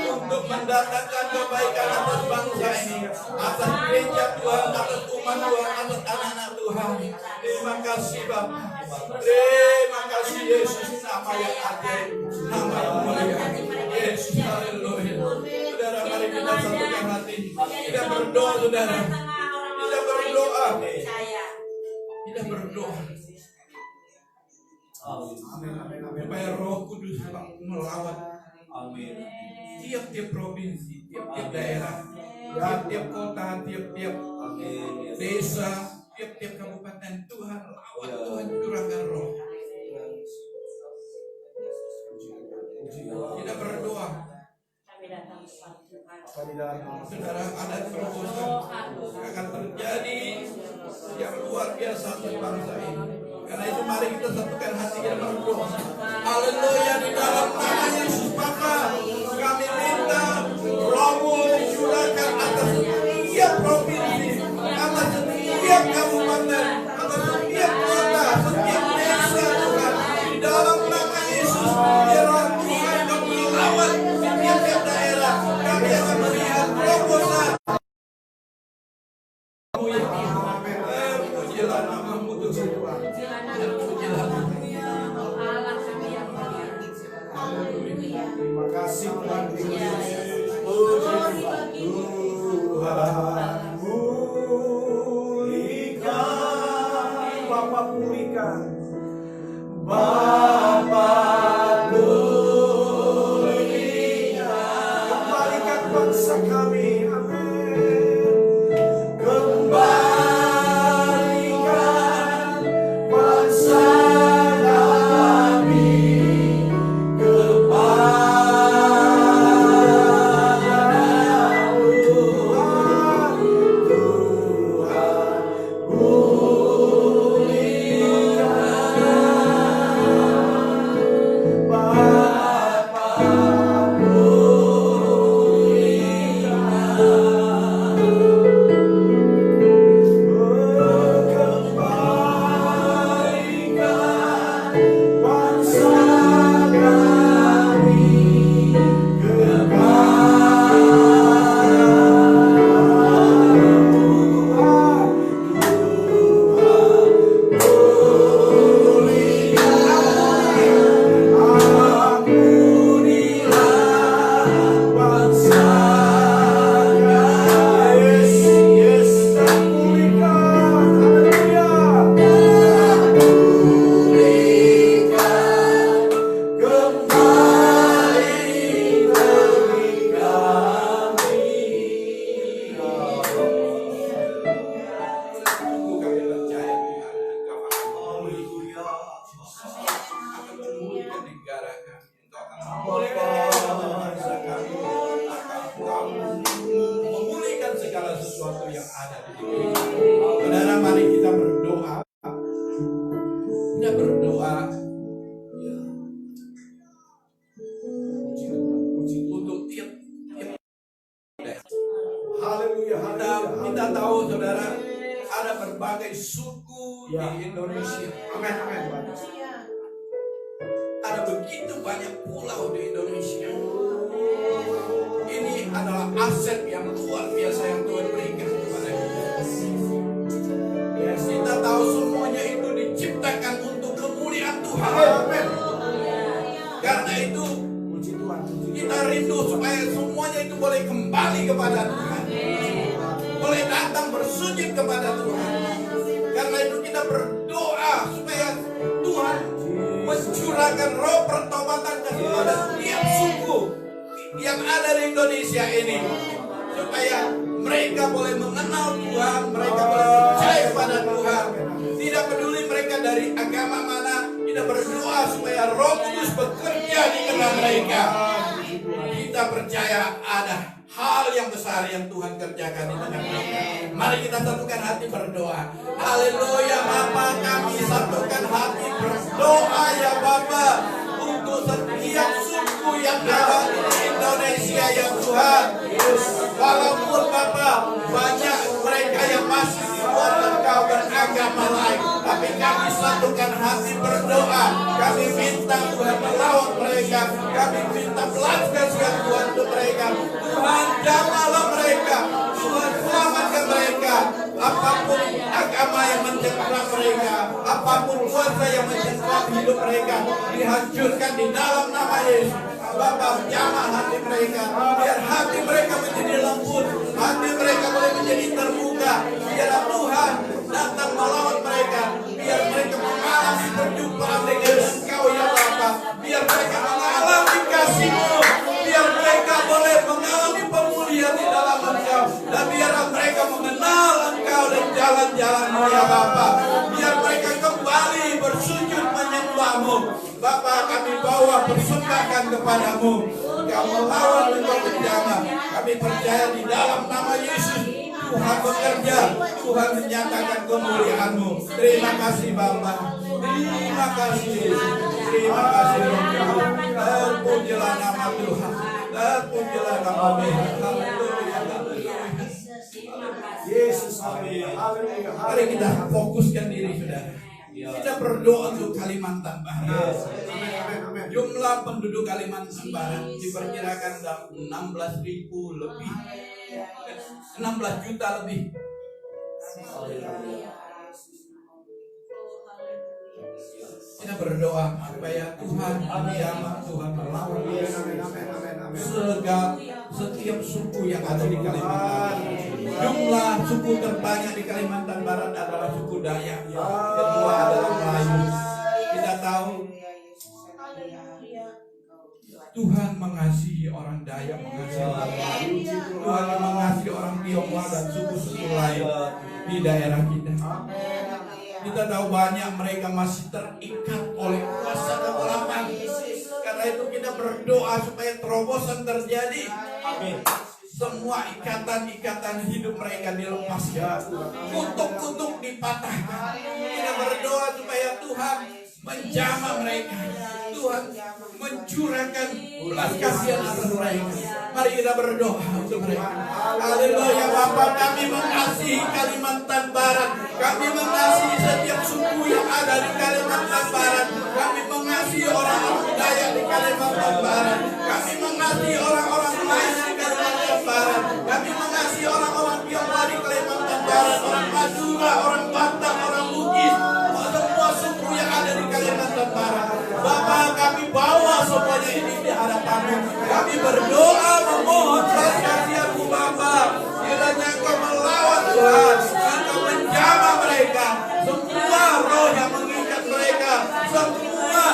untuk mendatangkan kebaikan atas bangsa ini, atas gereja Tuhan, atas umat Tuhan, atas anak-anak Tuhan. Terima kasih Bapak, terima kasih Yesus, nama yang ajaib, nama yang mulia. Yesus, haleluya. Saudara, mari kita satukan hati, kita berdoa saudara, kita berdoa, kita berdoa. Supaya Roh Kudus melawat tiap-tiap provinsi, tiap-tiap daerah, tiap-tiap kota, tiap-tiap desa, tiap-tiap kabupaten. Tuhan lawat, Tuhan curahkan Roh. Kita berdoa. Saudara, ada terobosan akan terjadi yang luar biasa di bangsa ini. Karena itu mari kita satukan hati kita berdoa. Haleluya, di dalam nama Yesus Bapa, kami minta Roh-Mu dicurahkan atas setiap provinsi, atas setiap kabupaten, atas setiap kota, setiap desa Tuhan. Di dalam nama Yesus, biarlah Tuhan Kau melawat setiap daerah. Kami akan melihat terobosan. Pujilah nama-Mu Tuhan. Terima kasih Tuhan. Tuhan pulihkan, Bapa pulihkan, Bapa pulihkan, kembalikan bangsa kami, amin. Kembalikan bangsa kami memulihkan segala sesuatu yang ada di sini. Saudara, mari kita berdoa. Kita berdoa untuk tiap haleluya, kita tahu saudara, ada berbagai suku di Indonesia. amin, amin. Ada begitu banyak pulau di Indonesia. Ini adalah aset yang luar biasa yang Tuhan berikan kepada kita. Kita tahu semuanya itu diciptakan untuk kemuliaan Tuhan. Amin. Karena itu Puji Tuhan. kita rindu supaya semuanya itu boleh kembali kepada Tuhan, boleh datang bersujud kepada Tuhan. Karena itu kita berdoa supaya Tuhan mencurahkan roh pertobatan kepada setiap suku yang ada di Indonesia ini, supaya mereka boleh mengenal Tuhan, mereka boleh percaya pada Tuhan. Tidak peduli mereka dari agama mana, kita berdoa supaya Roh Kudus bekerja di tengah mereka. Kita percaya ada hal yang besar yang Tuhan kerjakan di tengah mereka. Mari kita satukan hati berdoa. Haleluya Bapa, kami satukan hati berdoa ya Bapa, untuk setiap suku yang ada di Indonesia ya Tuhan. Walaupun Bapa banyak mereka yang masih di luar Engkau beragama lain, tapi kami satukan hati berdoa. Kami minta Tuhan melawan mereka. Kami minta belas kasihan Tuhan untuk mereka. Tuhan jamahlah mereka. Tuhan selamatkan mereka. Apapun agama yang mencengkram mereka, apapun kuasa yang mencengkram hidup mereka, dihancurkan di dalam nama Yesus. Bapa, jamah hati mereka, biar hati mereka menjadi lembut, hati mereka boleh menjadi terbuka. Biar Tuhan datang melawan mereka, biar mereka mengalami perjumpaan dengan Engkau ya Bapa. Biar mereka mengalami kasih-Mu, biar mereka boleh mengalami pemulihan di dalam Engkau, dan biar mereka mengenal Engkau dan jalan-jalan-Mu ya Bapa. Biar mereka kembali bersujud menyembah-Mu. Bapa, kami bawa persembahkan kepadamu. Engkau melawan Engkau menjamah. Kami percaya di dalam nama Yesus Tuhan bekerja, Tuhan menyatakan kemuliaan-Mu. Terima kasih Bapa, terima kasih Yesus, terima kasih Roh Tuhan. Terpujilah nama Tuhan, terpujilah nama Tuhan. Haleluya, haleluya. Yesus, haleluya, haleluya. Mari kita fokuskan diri saudara. Kita berdoa untuk Kalimantan Barat. Jumlah penduduk Kalimantan Barat diperkirakan 16.000 lebih, 16 juta lebih. Kita berdoa supaya Tuhan menjamah, Tuhan melawan setiap suku yang ada di Kalimantan. Jumlah suku terbanyak di Kalimantan Barat adalah suku Dayak. Kedua adalah Melayu. Kita tahu Tuhan mengasihi orang Dayak, mengasihi orang Melayu. Tuhan mengasihi orang Tionghoa dan suku-suku lain di daerah kita. Kita tahu banyak mereka masih terikat oleh kuasa kegelapan. Karena itu kita berdoa supaya terobosan terjadi. Amin. Semua ikatan-ikatan hidup mereka dilepaskan, kutuk-kutuk dipatahkan. Kita berdoa supaya Tuhan menjamah mereka, Tuhan mencurahkan belas kasihan atas mereka. Mari kita berdoa untuk mereka. Haleluya Bapa, kami mengasihi Kalimantan Barat, kami mengasihi setiap suku yang ada di Kalimantan Barat, kami mengasihi orang-orang Dayak di Kalimantan Barat, kami mengasihi orang-orang lain di Kalimantan Barat, kami mengasihi orang-orang Tionghoa di Kalimantan Barat, orang Madura, orang Batak, orang Bugis, semua suku yang ada di Kalimantan Barat. Bapa, kami bawa semuanya ini di hadapan-Mu. Kami berdoa memohon belas kasihan-Mu Bapa. Kiranya Engkau melawan Tuhan, Engkau menjamah mereka, semua roh yang mengikat mereka, semua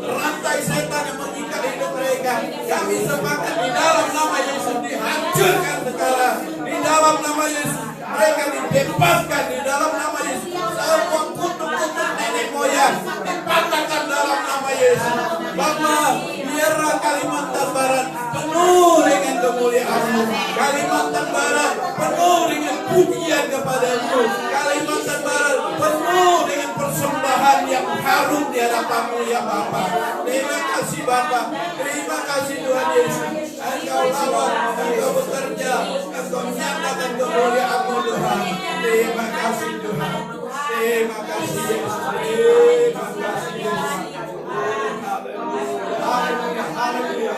rantai setan yang mengikat hidup mereka. Kami sepakat di dalam nama Yesus dihancurkan sekarang. Di dalam nama Yesus mereka dibebaskan. Di dalam nama Yesus semua kutuk-kutuk nenek moyang dipatahkan dalam nama Yesus. Bapa, biarlah Kalimantan Barat penuh dengan kemuliaan-Mu. Kalimantan Barat penuh dengan pujian kepada-Mu. Kalimantan Barat penuh dengan persembahan yang harum di hadapan-Mu ya Bapa. Terima kasih Bapa, terima kasih Tuhan Yesus. Engkau lawan, Engkau bekerja, Engkau menyatakan kemuliaan-Mu Tuhan. Terima kasih Tuhan, terima kasih Yesus, terima kasih Yesus. Haleluya, haleluya.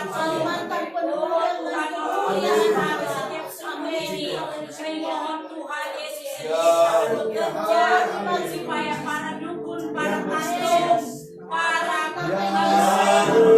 Kalimantan penuh dengan kemuliaan setiap suku ini. Kami mohon Tuhan Yesus bekerja supaya para dukun, para pastor, para Penuhi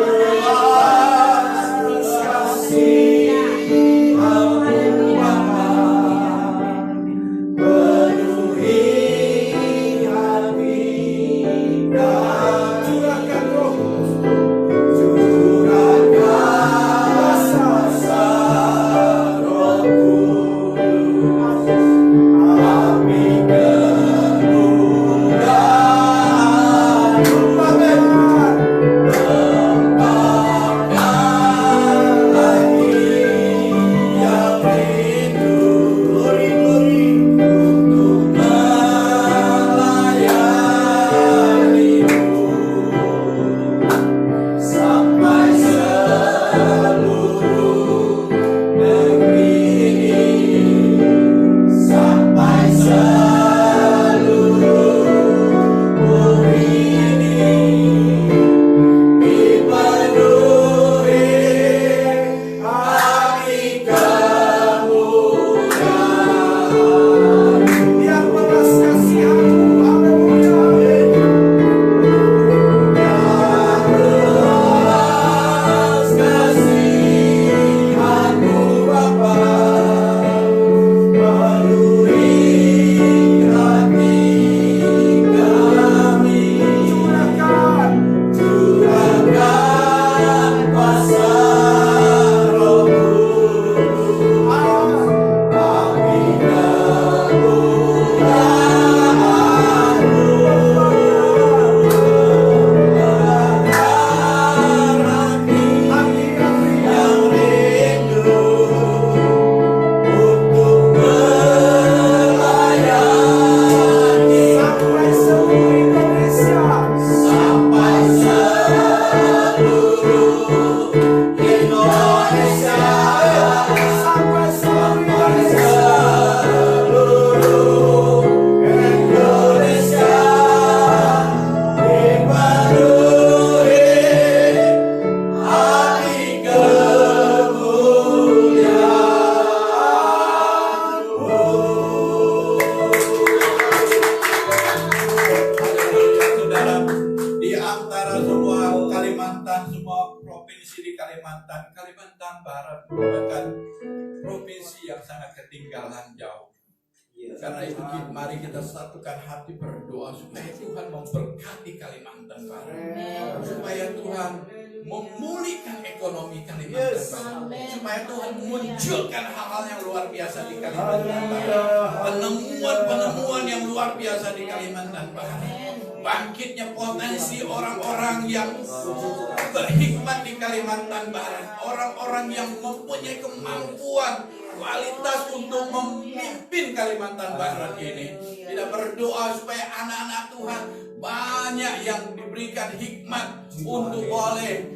Barat merupakan provinsi yang sangat ketinggalan jauh. Karena itu mari kita satukan hati berdoa supaya Tuhan memberkati Kalimantan Barat, supaya Tuhan memulihkan ekonomi Kalimantan Barat, supaya Tuhan munculkan hal-hal yang luar biasa di Kalimantan Barat, penemuan yang luar biasa di Kalimantan Barat, bangkitnya potensi orang-orang yang berhikmat di Kalimantan Barat, orang-orang yang mempunyai kemampuan kualitas untuk memimpin Kalimantan Barat ini. Kita berdoa supaya anak-anak Tuhan banyak yang diberikan hikmat untuk boleh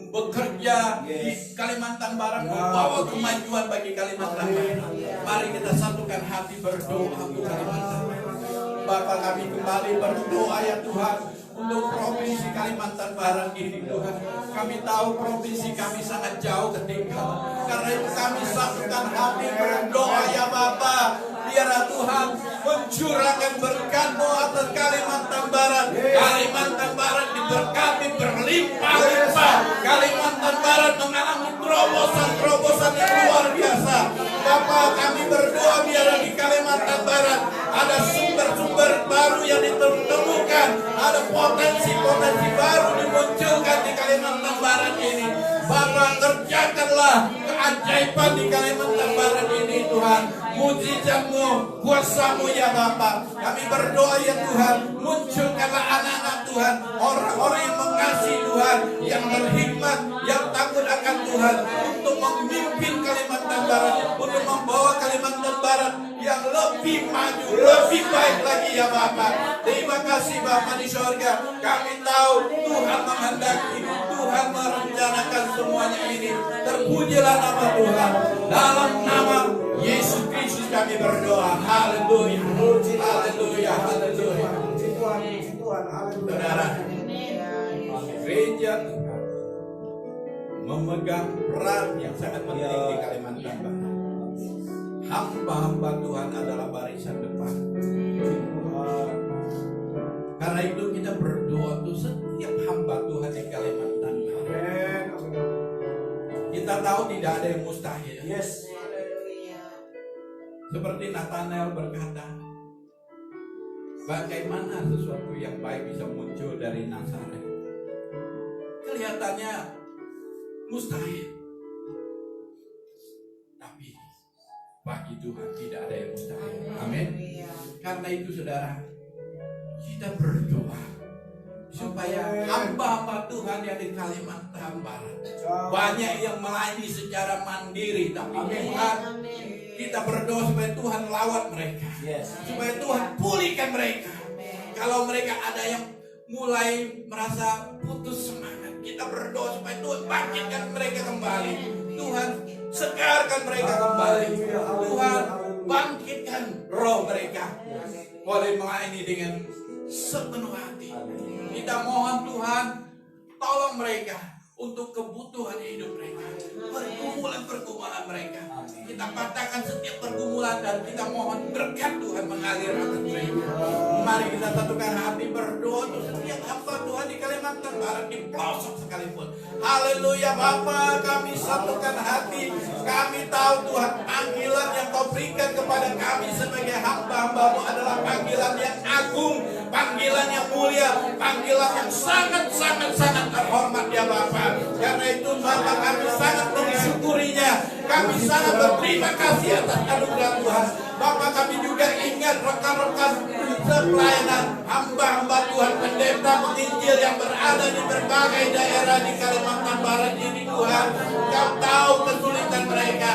bekerja di Kalimantan Barat, membawa kemajuan bagi Kalimantan Barat. Mari kita satukan hati berdoa untuk Kalimantan Barat. Bapa, kami kembali berdoa ya Tuhan untuk provinsi Kalimantan Barat ini Tuhan. Kami tahu provinsi kami sangat jauh ketinggalan. Karena itu kami satukan hati berdoa ya Bapa. Biarlah Tuhan mencurahkan berkat-Mu atas Kalimantan Barat. Kalimantan Barat diberkati berlimpah-limpah. Kalimantan Barat mengalami terobosan-terobosan yang luar biasa. Bapa, kami berdoa biarlah di Kalimantan Barat ada sumber-sumber baru yang ditemukan, ada potensi-potensi baru dimunculkan di Kalimantan Barat ini. Bapa, kerjakanlah keajaiban di Kalimantan Barat ini Tuhan. Mujizat-Mu, kuasa-Mu ya Bapa. Kami berdoa ya Tuhan, munculkanlah anak-anak Tuhan, orang-orang yang mengasihi Tuhan, yang berhikmat, yang takut akan Tuhan, untuk memimpin Kalimantan Barat, untuk membawa Kalimantan Barat yang lebih maju, lebih baik lagi ya Bapa. Terima kasih Bapa di surga. Kami tahu Tuhan menghendaki, Tuhan merencanakan semuanya ini. Terpujilah nama Tuhan. Dalam nama Yesus Kristus kami berdoa. Haleluya. Haleluya. Haleluya. Saudara, gereja Tuhan memegang peran yang sangat penting di Kalimantan Barat. Hamba-hamba Tuhan adalah barisan depan. Karena itu kita berdoa untuk setiap hamba Tuhan di Kalimantan Barat. Kita tahu tidak ada yang mustahil. Yes. Seperti Nathanael berkata, bagaimana sesuatu yang baik bisa muncul dari Nazaret? Kelihatannya mustahil. Tapi bagi Tuhan tidak ada yang mustahil. Amin. Karena itu saudara, kita berdoa supaya hamba-hamba Tuhan yang di Kalimantan Barat banyak yang melayani secara mandiri. Tapi Tuhan, kita berdoa supaya Tuhan lawat mereka, supaya Tuhan pulihkan mereka. Kalau mereka ada yang mulai merasa putus semangat, kita berdoa supaya Tuhan bangkitkan mereka kembali. Tuhan segarkan mereka kembali. Tuhan bangkitkan roh mereka, boleh melayani dengan sepenuh hati. Kita mohon Tuhan, tolong mereka untuk kebutuhan hidup mereka, pergumulan-pergumulan mereka. Kita patahkan setiap pergumulan dan kita mohon berkat Tuhan mengalir atas mereka. Mari kita satukan hati berdoa untuk setiap hamba Tuhan di Kalimantan Barat, di pelosok sekalipun. Haleluya Bapa, kami satukan hati. Kami tahu Tuhan, panggilan yang Kau berikan kepada kami sebagai hamba-hamba-Mu adalah panggilan yang agung, panggilan yang mulia, panggilan yang sangat terhormat ya Bapa. Karena itu Bapa, kami sangat mensyukurinya. Kami sangat berterima kasih atas anugerah Tuhan. Bapa, kami juga ingat rekan-rekan pelayanan hamba-hamba Tuhan, pendeta penginjil yang berada di berbagai daerah di Kalimantan Barat ini Tuhan. Kau tahu kesulitan mereka,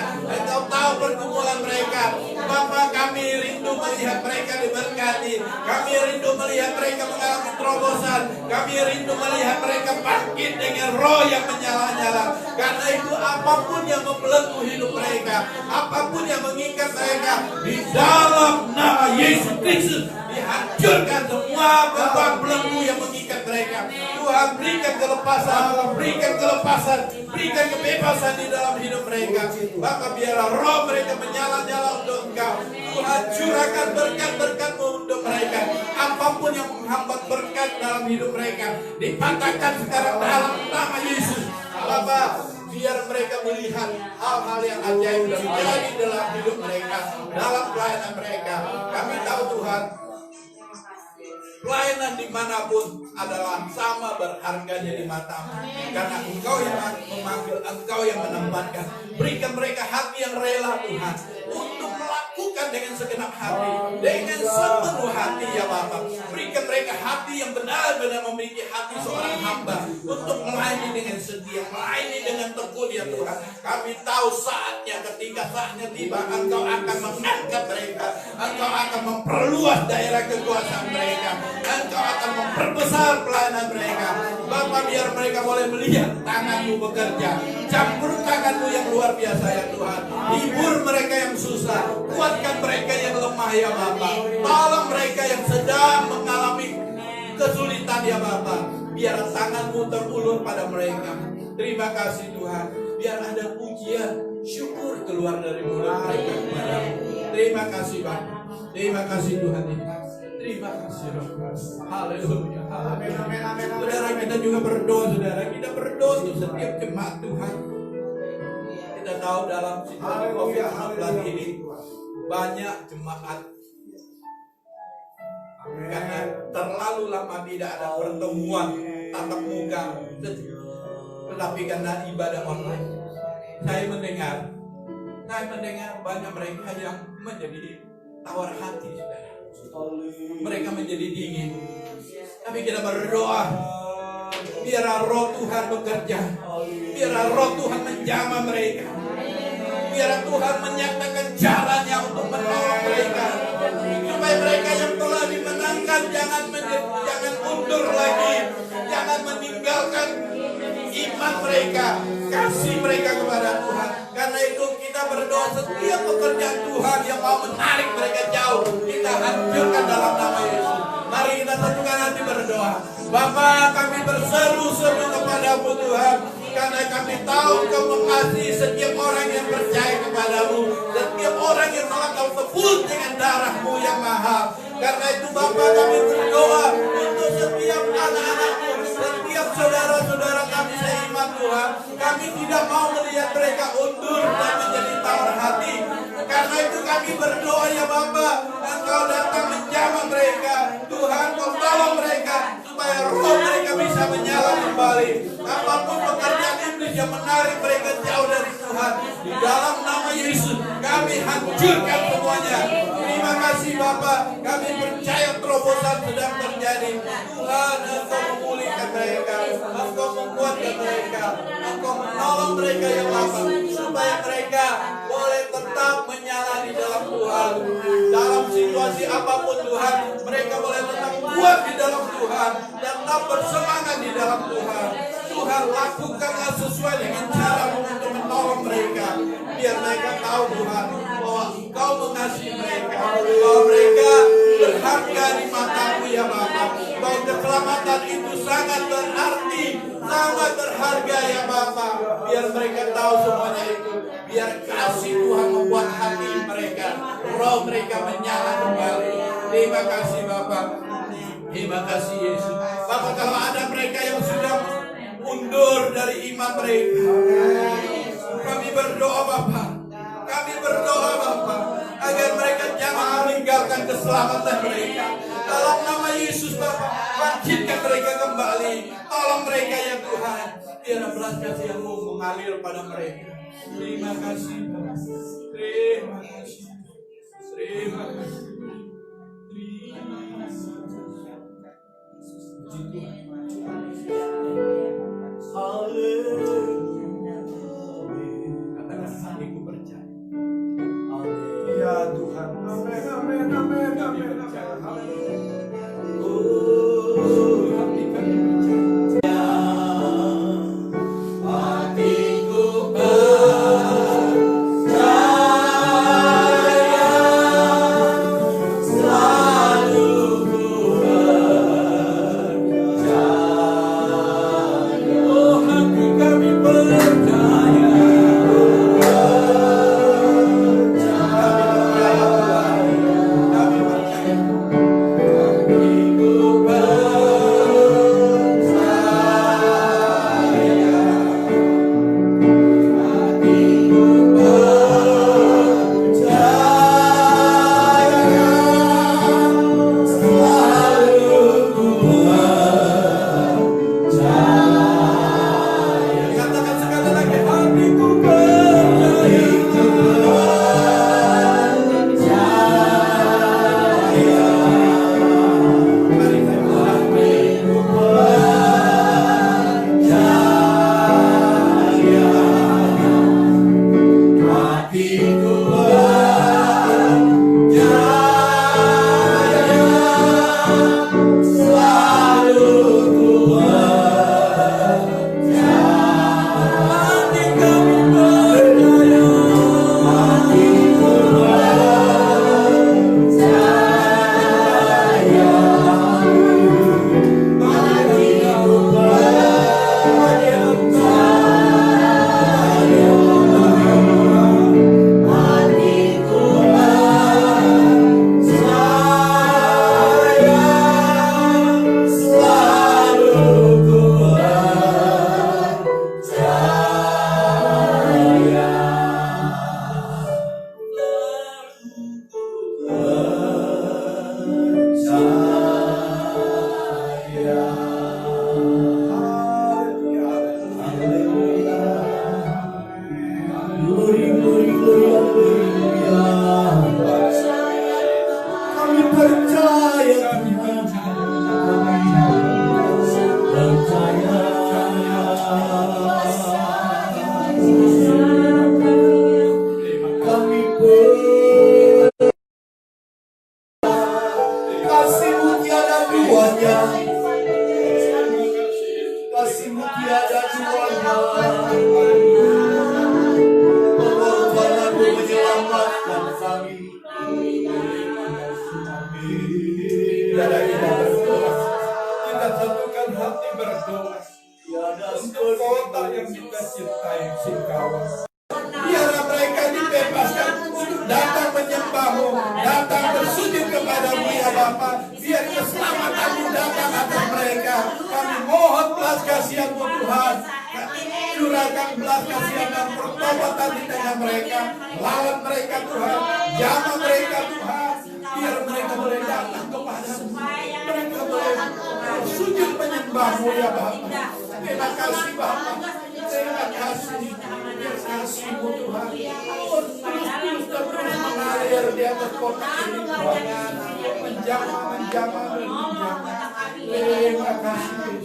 Kau tahu pergumulan mereka. Bapa, kami rindu melihat mereka diberkati. Kami rindu melihat mereka mengalami terobosan. Kami rindu melihat mereka bangkit dengan roh yang menyala-nyala. Karena itu apapun yang membelenggu hidup mereka, apapun yang mengikat mereka, di dalam nama Yesus Kristus dihancurkan semua beban belenggu yang mengikat mereka. Tuhan, berikan kelepasan, berikan kebebasan di dalam hidup mereka. Maka biarlah roh mereka menyala-nyala untuk Engkau. Tuhan, curahkan berkat-berkat-Mu untuk mereka. Apapun yang menghambat berkat dalam hidup mereka, dipatahkan sekarang dalam nama Yesus. Bapak, biar mereka melihat hal-hal yang ajaib terjadi dalam hidup mereka, dalam pelayanan mereka. Kami tahu Tuhan, pelayanan dimanapun adalah sama berharganya di mata-Mu, karena Engkau yang memanggil, Engkau yang menempatkan. Berikan mereka hati yang rela Tuhan, untuk melakukan dengan segenap hati, dengan sepenuh hati ya Bapa. Berikan mereka hati yang benar-benar memiliki hati seorang hamba, untuk melayani dengan setia, melayani dengan tekun ya Tuhan. Kami tahu ketika saatnya tiba, Engkau akan mengangkat mereka, Engkau akan memperluas daerah kekuasaan mereka, Engkau akan memperbesar pelayanan mereka. Bapa, biar mereka boleh melihat tangan-Mu bekerja, campur tangan-Mu yang luar biasa ya Tuhan. Hibur mereka yang susah, kuatkan mereka yang lemah ya Bapa. Tolong mereka yang sedang mengalami kesulitan ya Bapa. Biar tangan-Mu terulur pada mereka. Terima kasih Tuhan. Biar ada pujian, syukur keluar dari mulut mereka kepada-Mu. Terima kasih Bapa. Terima kasih Tuhan. Terima kasih Roh. Haleluya. Saudara, kita juga berdoa, saudara. Kita berdoa untuk setiap jemaat Tuhan. Kita tahu dalam situasi COVID-19 ini banyak jemaat karena terlalu lama tidak ada pertemuan tatap muka, tetapi karena ibadah online. Saya mendengar banyak mereka yang menjadi tawar hati, saudara. Mereka menjadi dingin. Tapi kita berdoa, biar Roh Tuhan bekerja, biar Roh Tuhan menjamah mereka, biar Tuhan menyatakan caranya untuk menolong mereka, supaya mereka yang telah dimenangkan jangan mundur lagi, jangan meninggalkan iman mereka, kasih mereka kepada Tuhan. Karena itu kita berdoa, setiap pekerjaan Tuhan yang mau menarik mereka jauh, kita hancurkan dalam nama Yesus. Mari kita satukan hati berdoa. Bapa, kami berseru-seru kepada-Mu Tuhan, karena kami tahu Kau mengasihi setiap orang yang percaya kepada-Mu, setiap orang yang telah Kau tebus dengan darah-Mu yang mahal. Karena itu Bapa, kami berdoa untuk setiap anak-anak-Mu, setiap saudara-saudara kami seiman Tuhan. Kami tidak mau melihat mereka undur dan menjadi tawar hati. Karena itu kami berdoa ya Bapa, Engkau datang menjamah mereka. Tuhan, Kau tolong mereka supaya roh mereka bisa menyala kembali. Apapun pekerjaan iblis yang menarik mereka jauh dari Tuhan, di dalam nama Yesus kami hancurkan semuanya. Terima kasih Bapa, kami percaya terobosan sedang terjadi. Tuhan, Engkau memulihkan mereka, Engkau menguatkan mereka, Engkau menolong mereka ya Bapa, supaya mereka boleh tetap menyala di dalam Tuhan. Dalam situasi apapun Tuhan, mereka boleh tetap kuat di dalam Tuhan, tetap bersemangat di dalam Tuhan. Tuhan, lakukanlah sesuai dengan cara untuk menolong mereka, biar mereka tahu Tuhan bahwa Engkau mengasihi mereka, bahwa mereka berharga di mata-Mu ya Bapa, bahwa keselamatan itu sangat berarti, sangat berharga ya Bapa. Biar mereka tahu semuanya itu, biar kasih Tuhan membuat hati mereka, roh mereka menyala kembali. Terima kasih Bapa. Terima kasih Yesus. Bapa, kalau ada mereka yang sudah mundur dari iman mereka, kami berdoa Bapa, agar mereka jangan meninggalkan keselamatan mereka. Dalam nama Yesus Bapa, bangkitkan mereka kembali. Tolong mereka ya Tuhan, biar belas kasih-Mu mengalir pada mereka. Terima kasih Bapa. Terima kasih. Terima kasih. Katakan, hatiku percaya. Ya Tuhan. Amin, amin, amin, amin. Hatiku percaya. berdoa untuk kota yang kita cintai, Singkawang. Biarlah mereka dibebaskan untuk datang menyembah-Mu, datang bersujud kepada-Mu ya Bapa. Biar keselamatan-Mu datang atas mereka. Kami mohon belas kasihan-Mu Tuhan. Curahkan belas kasihan dan pertobatan di tengah mereka. Lawan mereka Tuhan, jamah mereka Tuhan. Biar mereka boleh datang kepada-Mu. Mereka boleh bersujud menyembah-Mu ya Bapa. Terima kasih Bapa. Terima kasih. Kasih-Mu Tuhan, terus mengalir di atas kota ini, menjamah. Terima kasih.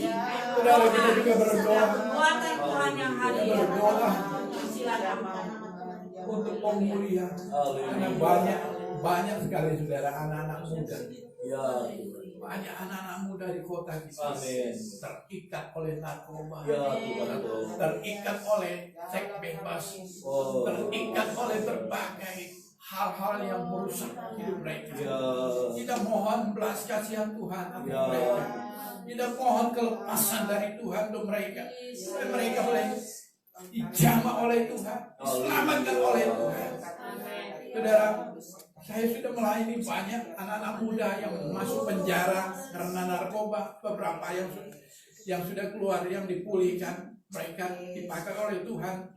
Saudara, kita juga berdoa untuk pemulihan. Karena banyak sekali saudara anak-anak muda. Banyak anak-anak muda di kota kita terikat oleh narkoba, terikat oleh seks bebas, terikat oleh berbagai hal-hal yang merusak hidup mereka. Kita mohon belas kasihan Tuhan untuk mereka. Kita mohon kelepasan dari Tuhan untuk mereka. Supaya mereka boleh dijamah oleh Tuhan, diselamatkan oleh Tuhan. Saudara, saya sudah melayani banyak anak-anak muda yang masuk penjara karena narkoba. Beberapa yang sudah keluar, yang dipulihkan, mereka dipakai oleh Tuhan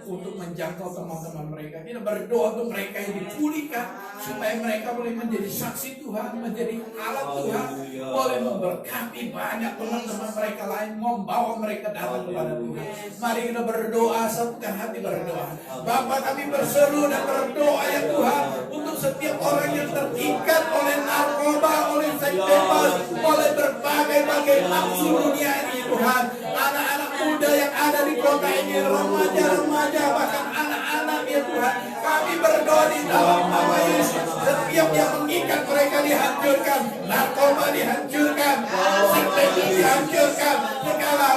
untuk menjangkau teman-teman mereka. Kita berdoa untuk mereka yang dipulihkan, supaya mereka boleh menjadi saksi Tuhan, menjadi alat Tuhan, boleh memberkati banyak teman-teman mereka lain, membawa mereka datang kepada Tuhan. Mari kita berdoa, satukan hati berdoa. Bapa, kami berseru dan berdoa ya Tuhan, untuk setiap orang yang terikat oleh narkoba, oleh seks bebas, oleh berbagai-bagai nafsu dunia ini Tuhan. Anak-anak muda yang ada di kota ini, remaja-remaja, bahkan anak-anak ya Tuhan, kami berdoa di dalam nama Yesus. Setiap yang mengikat mereka dihancurkan, narkoba dihancurkan, seks bebas dihancurkan, segala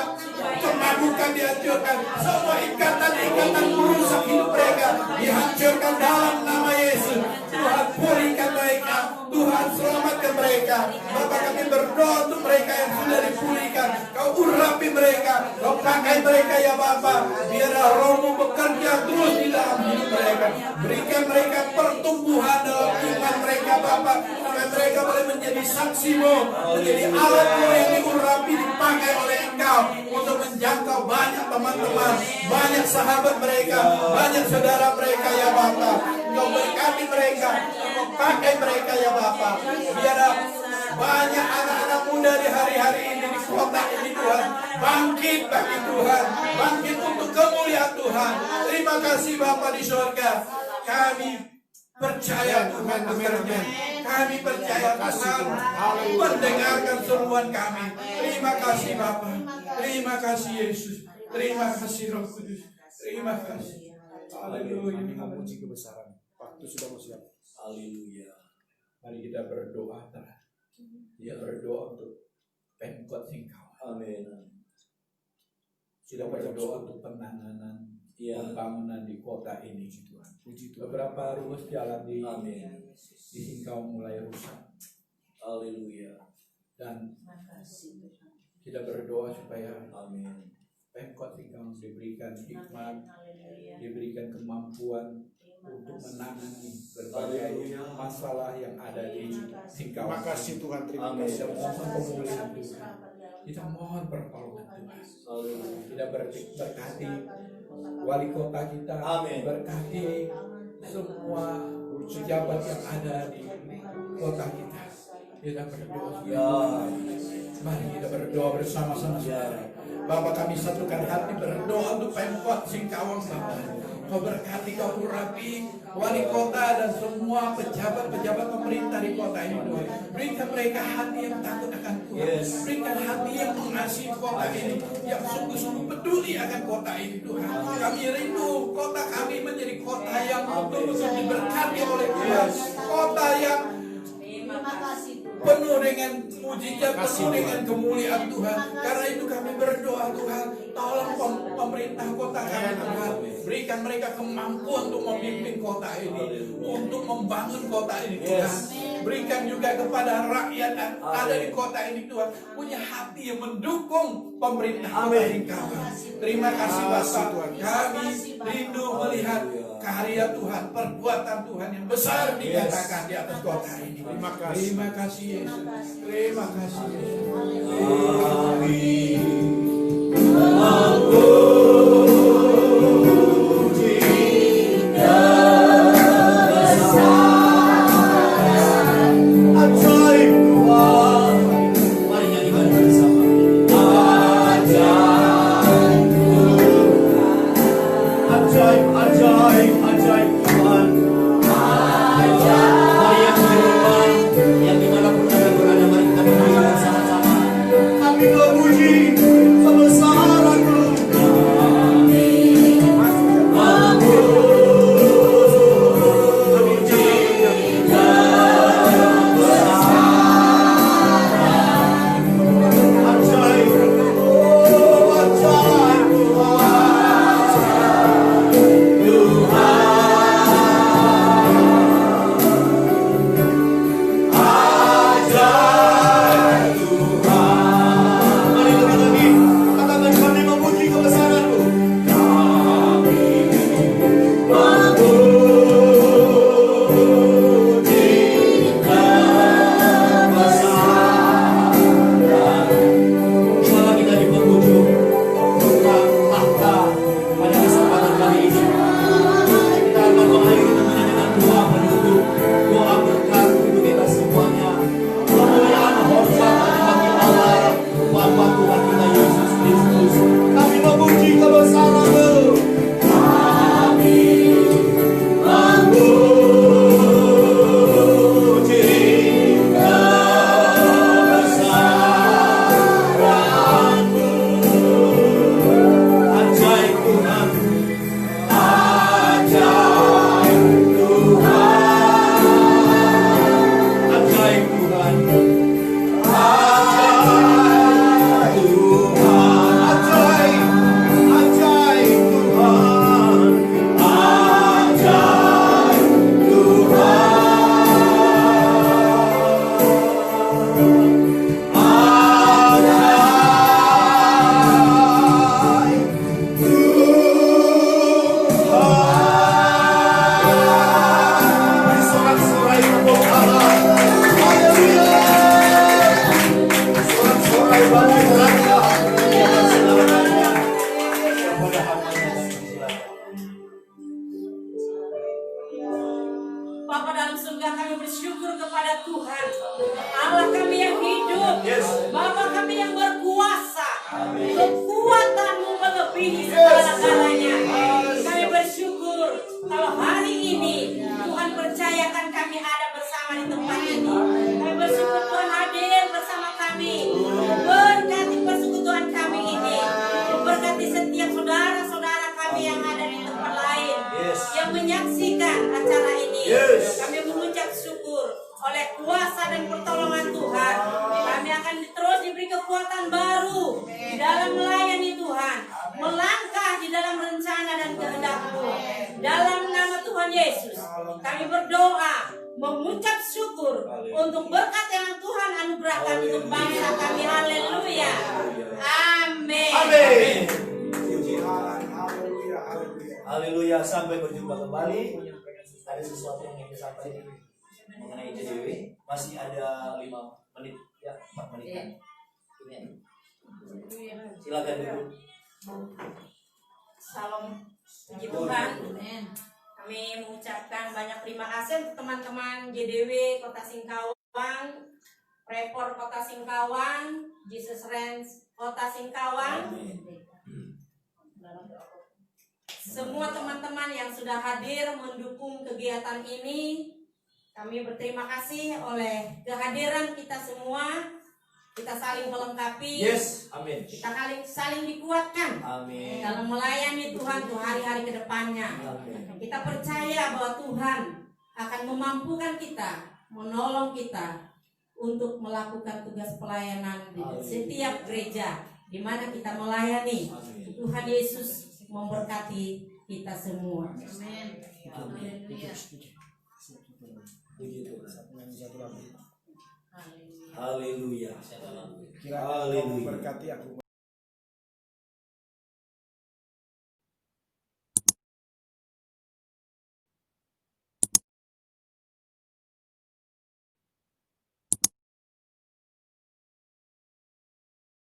kemabukan dihancurkan, semua ikatan-ikatan merusak hidup mereka dihancurkan dalam nama Yesus. Tuhan pulihkan mereka, Tuhan selamatkan mereka. Bapa, kami berdoa untuk mereka yang sudah dipulihkan. Kau urapi mereka, Kau pakai mereka ya Bapa. Biarlah Roh-Mu bekerja terus di dalam hidup mereka. Berikan mereka pertumbuhan dalam iman mereka Bapa, supaya mereka boleh menjadi saksi-Mu, menjadi alat-Mu yang diurapi, dipakai oleh Engkau untuk menjangkau banyak teman-teman, banyak sahabat mereka, banyak saudara mereka ya Bapa. Kau berkati mereka, Kau pakai mereka ya Bapa. Biarlah banyak anak-anak muda di hari-hari ini di kota ini Tuhan, bangkit bagi Tuhan, bangkit untuk kemuliaan Tuhan. Terima kasih Bapa di surga. Kami percaya Tuhan bekerja. Kami percaya Tuhan mendengarkan seruan kami. Terima kasih Bapa. Terima kasih Yesus. Terima kasih Roh Kudus. Terima kasih. Haleluya. Kami memuji kebesaran. Waktu sudah mau siap. Haleluya. Mari kita berdoa. Kita berdoa untuk Pemkot Singkawang. Amin. Kita berdoa untuk penanganan pembangunan di kota ini Tuhan. Beberapa ruas jalan di Singkawang mulai rusak. Haleluya. Dan kita berdoa supaya Pemkot Singkawang diberikan hikmat, diberikan kemampuan untuk menangani berbagai masalah yang ada di Singkawang. Terima kasih Tuhan, terima kasih. Kita mohon pemulihan Tuhan. Kita mohon pertolongan Tuhan. Kita berkati wali kota kita, berkati semua pejabat yang ada di kota kita. Kita berdoa. Mari kita berdoa bersama-sama. Bapak, kami satukan hati berdoa untuk Pemkot Singkawang Bapak. Kau berkati, Kau urapi wali kota dan semua pejabat-pejabat pemerintah di kota ini Tuhan. Berikan mereka hati yang takut akan Tuhan. Berikan hati yang mengasihi kota ini, yang sungguh-sungguh peduli akan kota ini Tuhan. Kami rindu kota kami menjadi kota yang betul-betul diberkati oleh Tuhan. Kota yang penuh dengan mujizat, penuh dengan kemuliaan Tuhan. Karena itu kami berdoa Tuhan, tolong pemerintah kota kami Tuhan, berikan mereka kemampuan untuk memimpin kota ini, untuk membangun kota ini Tuhan. Berikan juga kepada rakyat yang ada di kota ini Tuhan, punya hati yang mendukung pemerintah kota Singkawang. Terima kasih Bapak. Kami rindu melihat karya Tuhan, perbuatan Tuhan yang besar dinyatakan di atas kota ini. Terima kasih Yesus. Terima kasih Yesus. Bapa dalam surga, kami bersyukur kepada Tuhan, Allah kami yang hidup, Bapa kami yang berkuasa. Kekuatan-Mu melebihi segala-galanya. Kami bersyukur kalau hari ini Tuhan percayakan kami ada bersama di tempat ini. Kami bersyukur Tuhan hadir bersama kami. Berkati persekutuan kami ini, berkati setiap saudara-saudara kami yang ada di tempat lain, yang menyaksikan acara ini. Kami mengucap syukur oleh kuasa dan pertolongan Tuhan. Kami akan terus diberi kekuatan baru di dalam melayani Tuhan, melangkah di dalam rencana dan kehendak-Mu. Dalam nama Tuhan Yesus, kami berdoa, mengucap syukur untuk berkat yang Tuhan anugerahkan untuk bangsa kami. Haleluya. Amin. Puji Tuhan, haleluya, haleluya. Haleluya, sampai berjumpa kembali. Ada sesuatu yang ingin disampaikan mengenai JDW. Masih ada 5 menit, ya 4 menit. Silakan dulu. Salam, puji Tuhan. Kami mengucapkan banyak terima kasih untuk teman-teman JDW Kota Singkawang, Repor Kota Singkawang, Jesus Ranch Kota Singkawang. Semua teman-teman yang sudah hadir mendukung kegiatan ini, kami berterima kasih oleh kehadiran kita semua. Kita saling melengkapi, Amin. kita saling dikuatkan Amin. dalam melayani Tuhan untuk hari-hari ke depannya. Kita percaya bahwa Tuhan akan memampukan kita, menolong kita untuk melakukan tugas pelayanan di setiap gereja di mana kita melayani. Tuhan Yesus memberkati kita semua. Amin. Puji Tuhan. satu lagu. Haleluya. Kiranya Kau Haleluya. memberkati aku.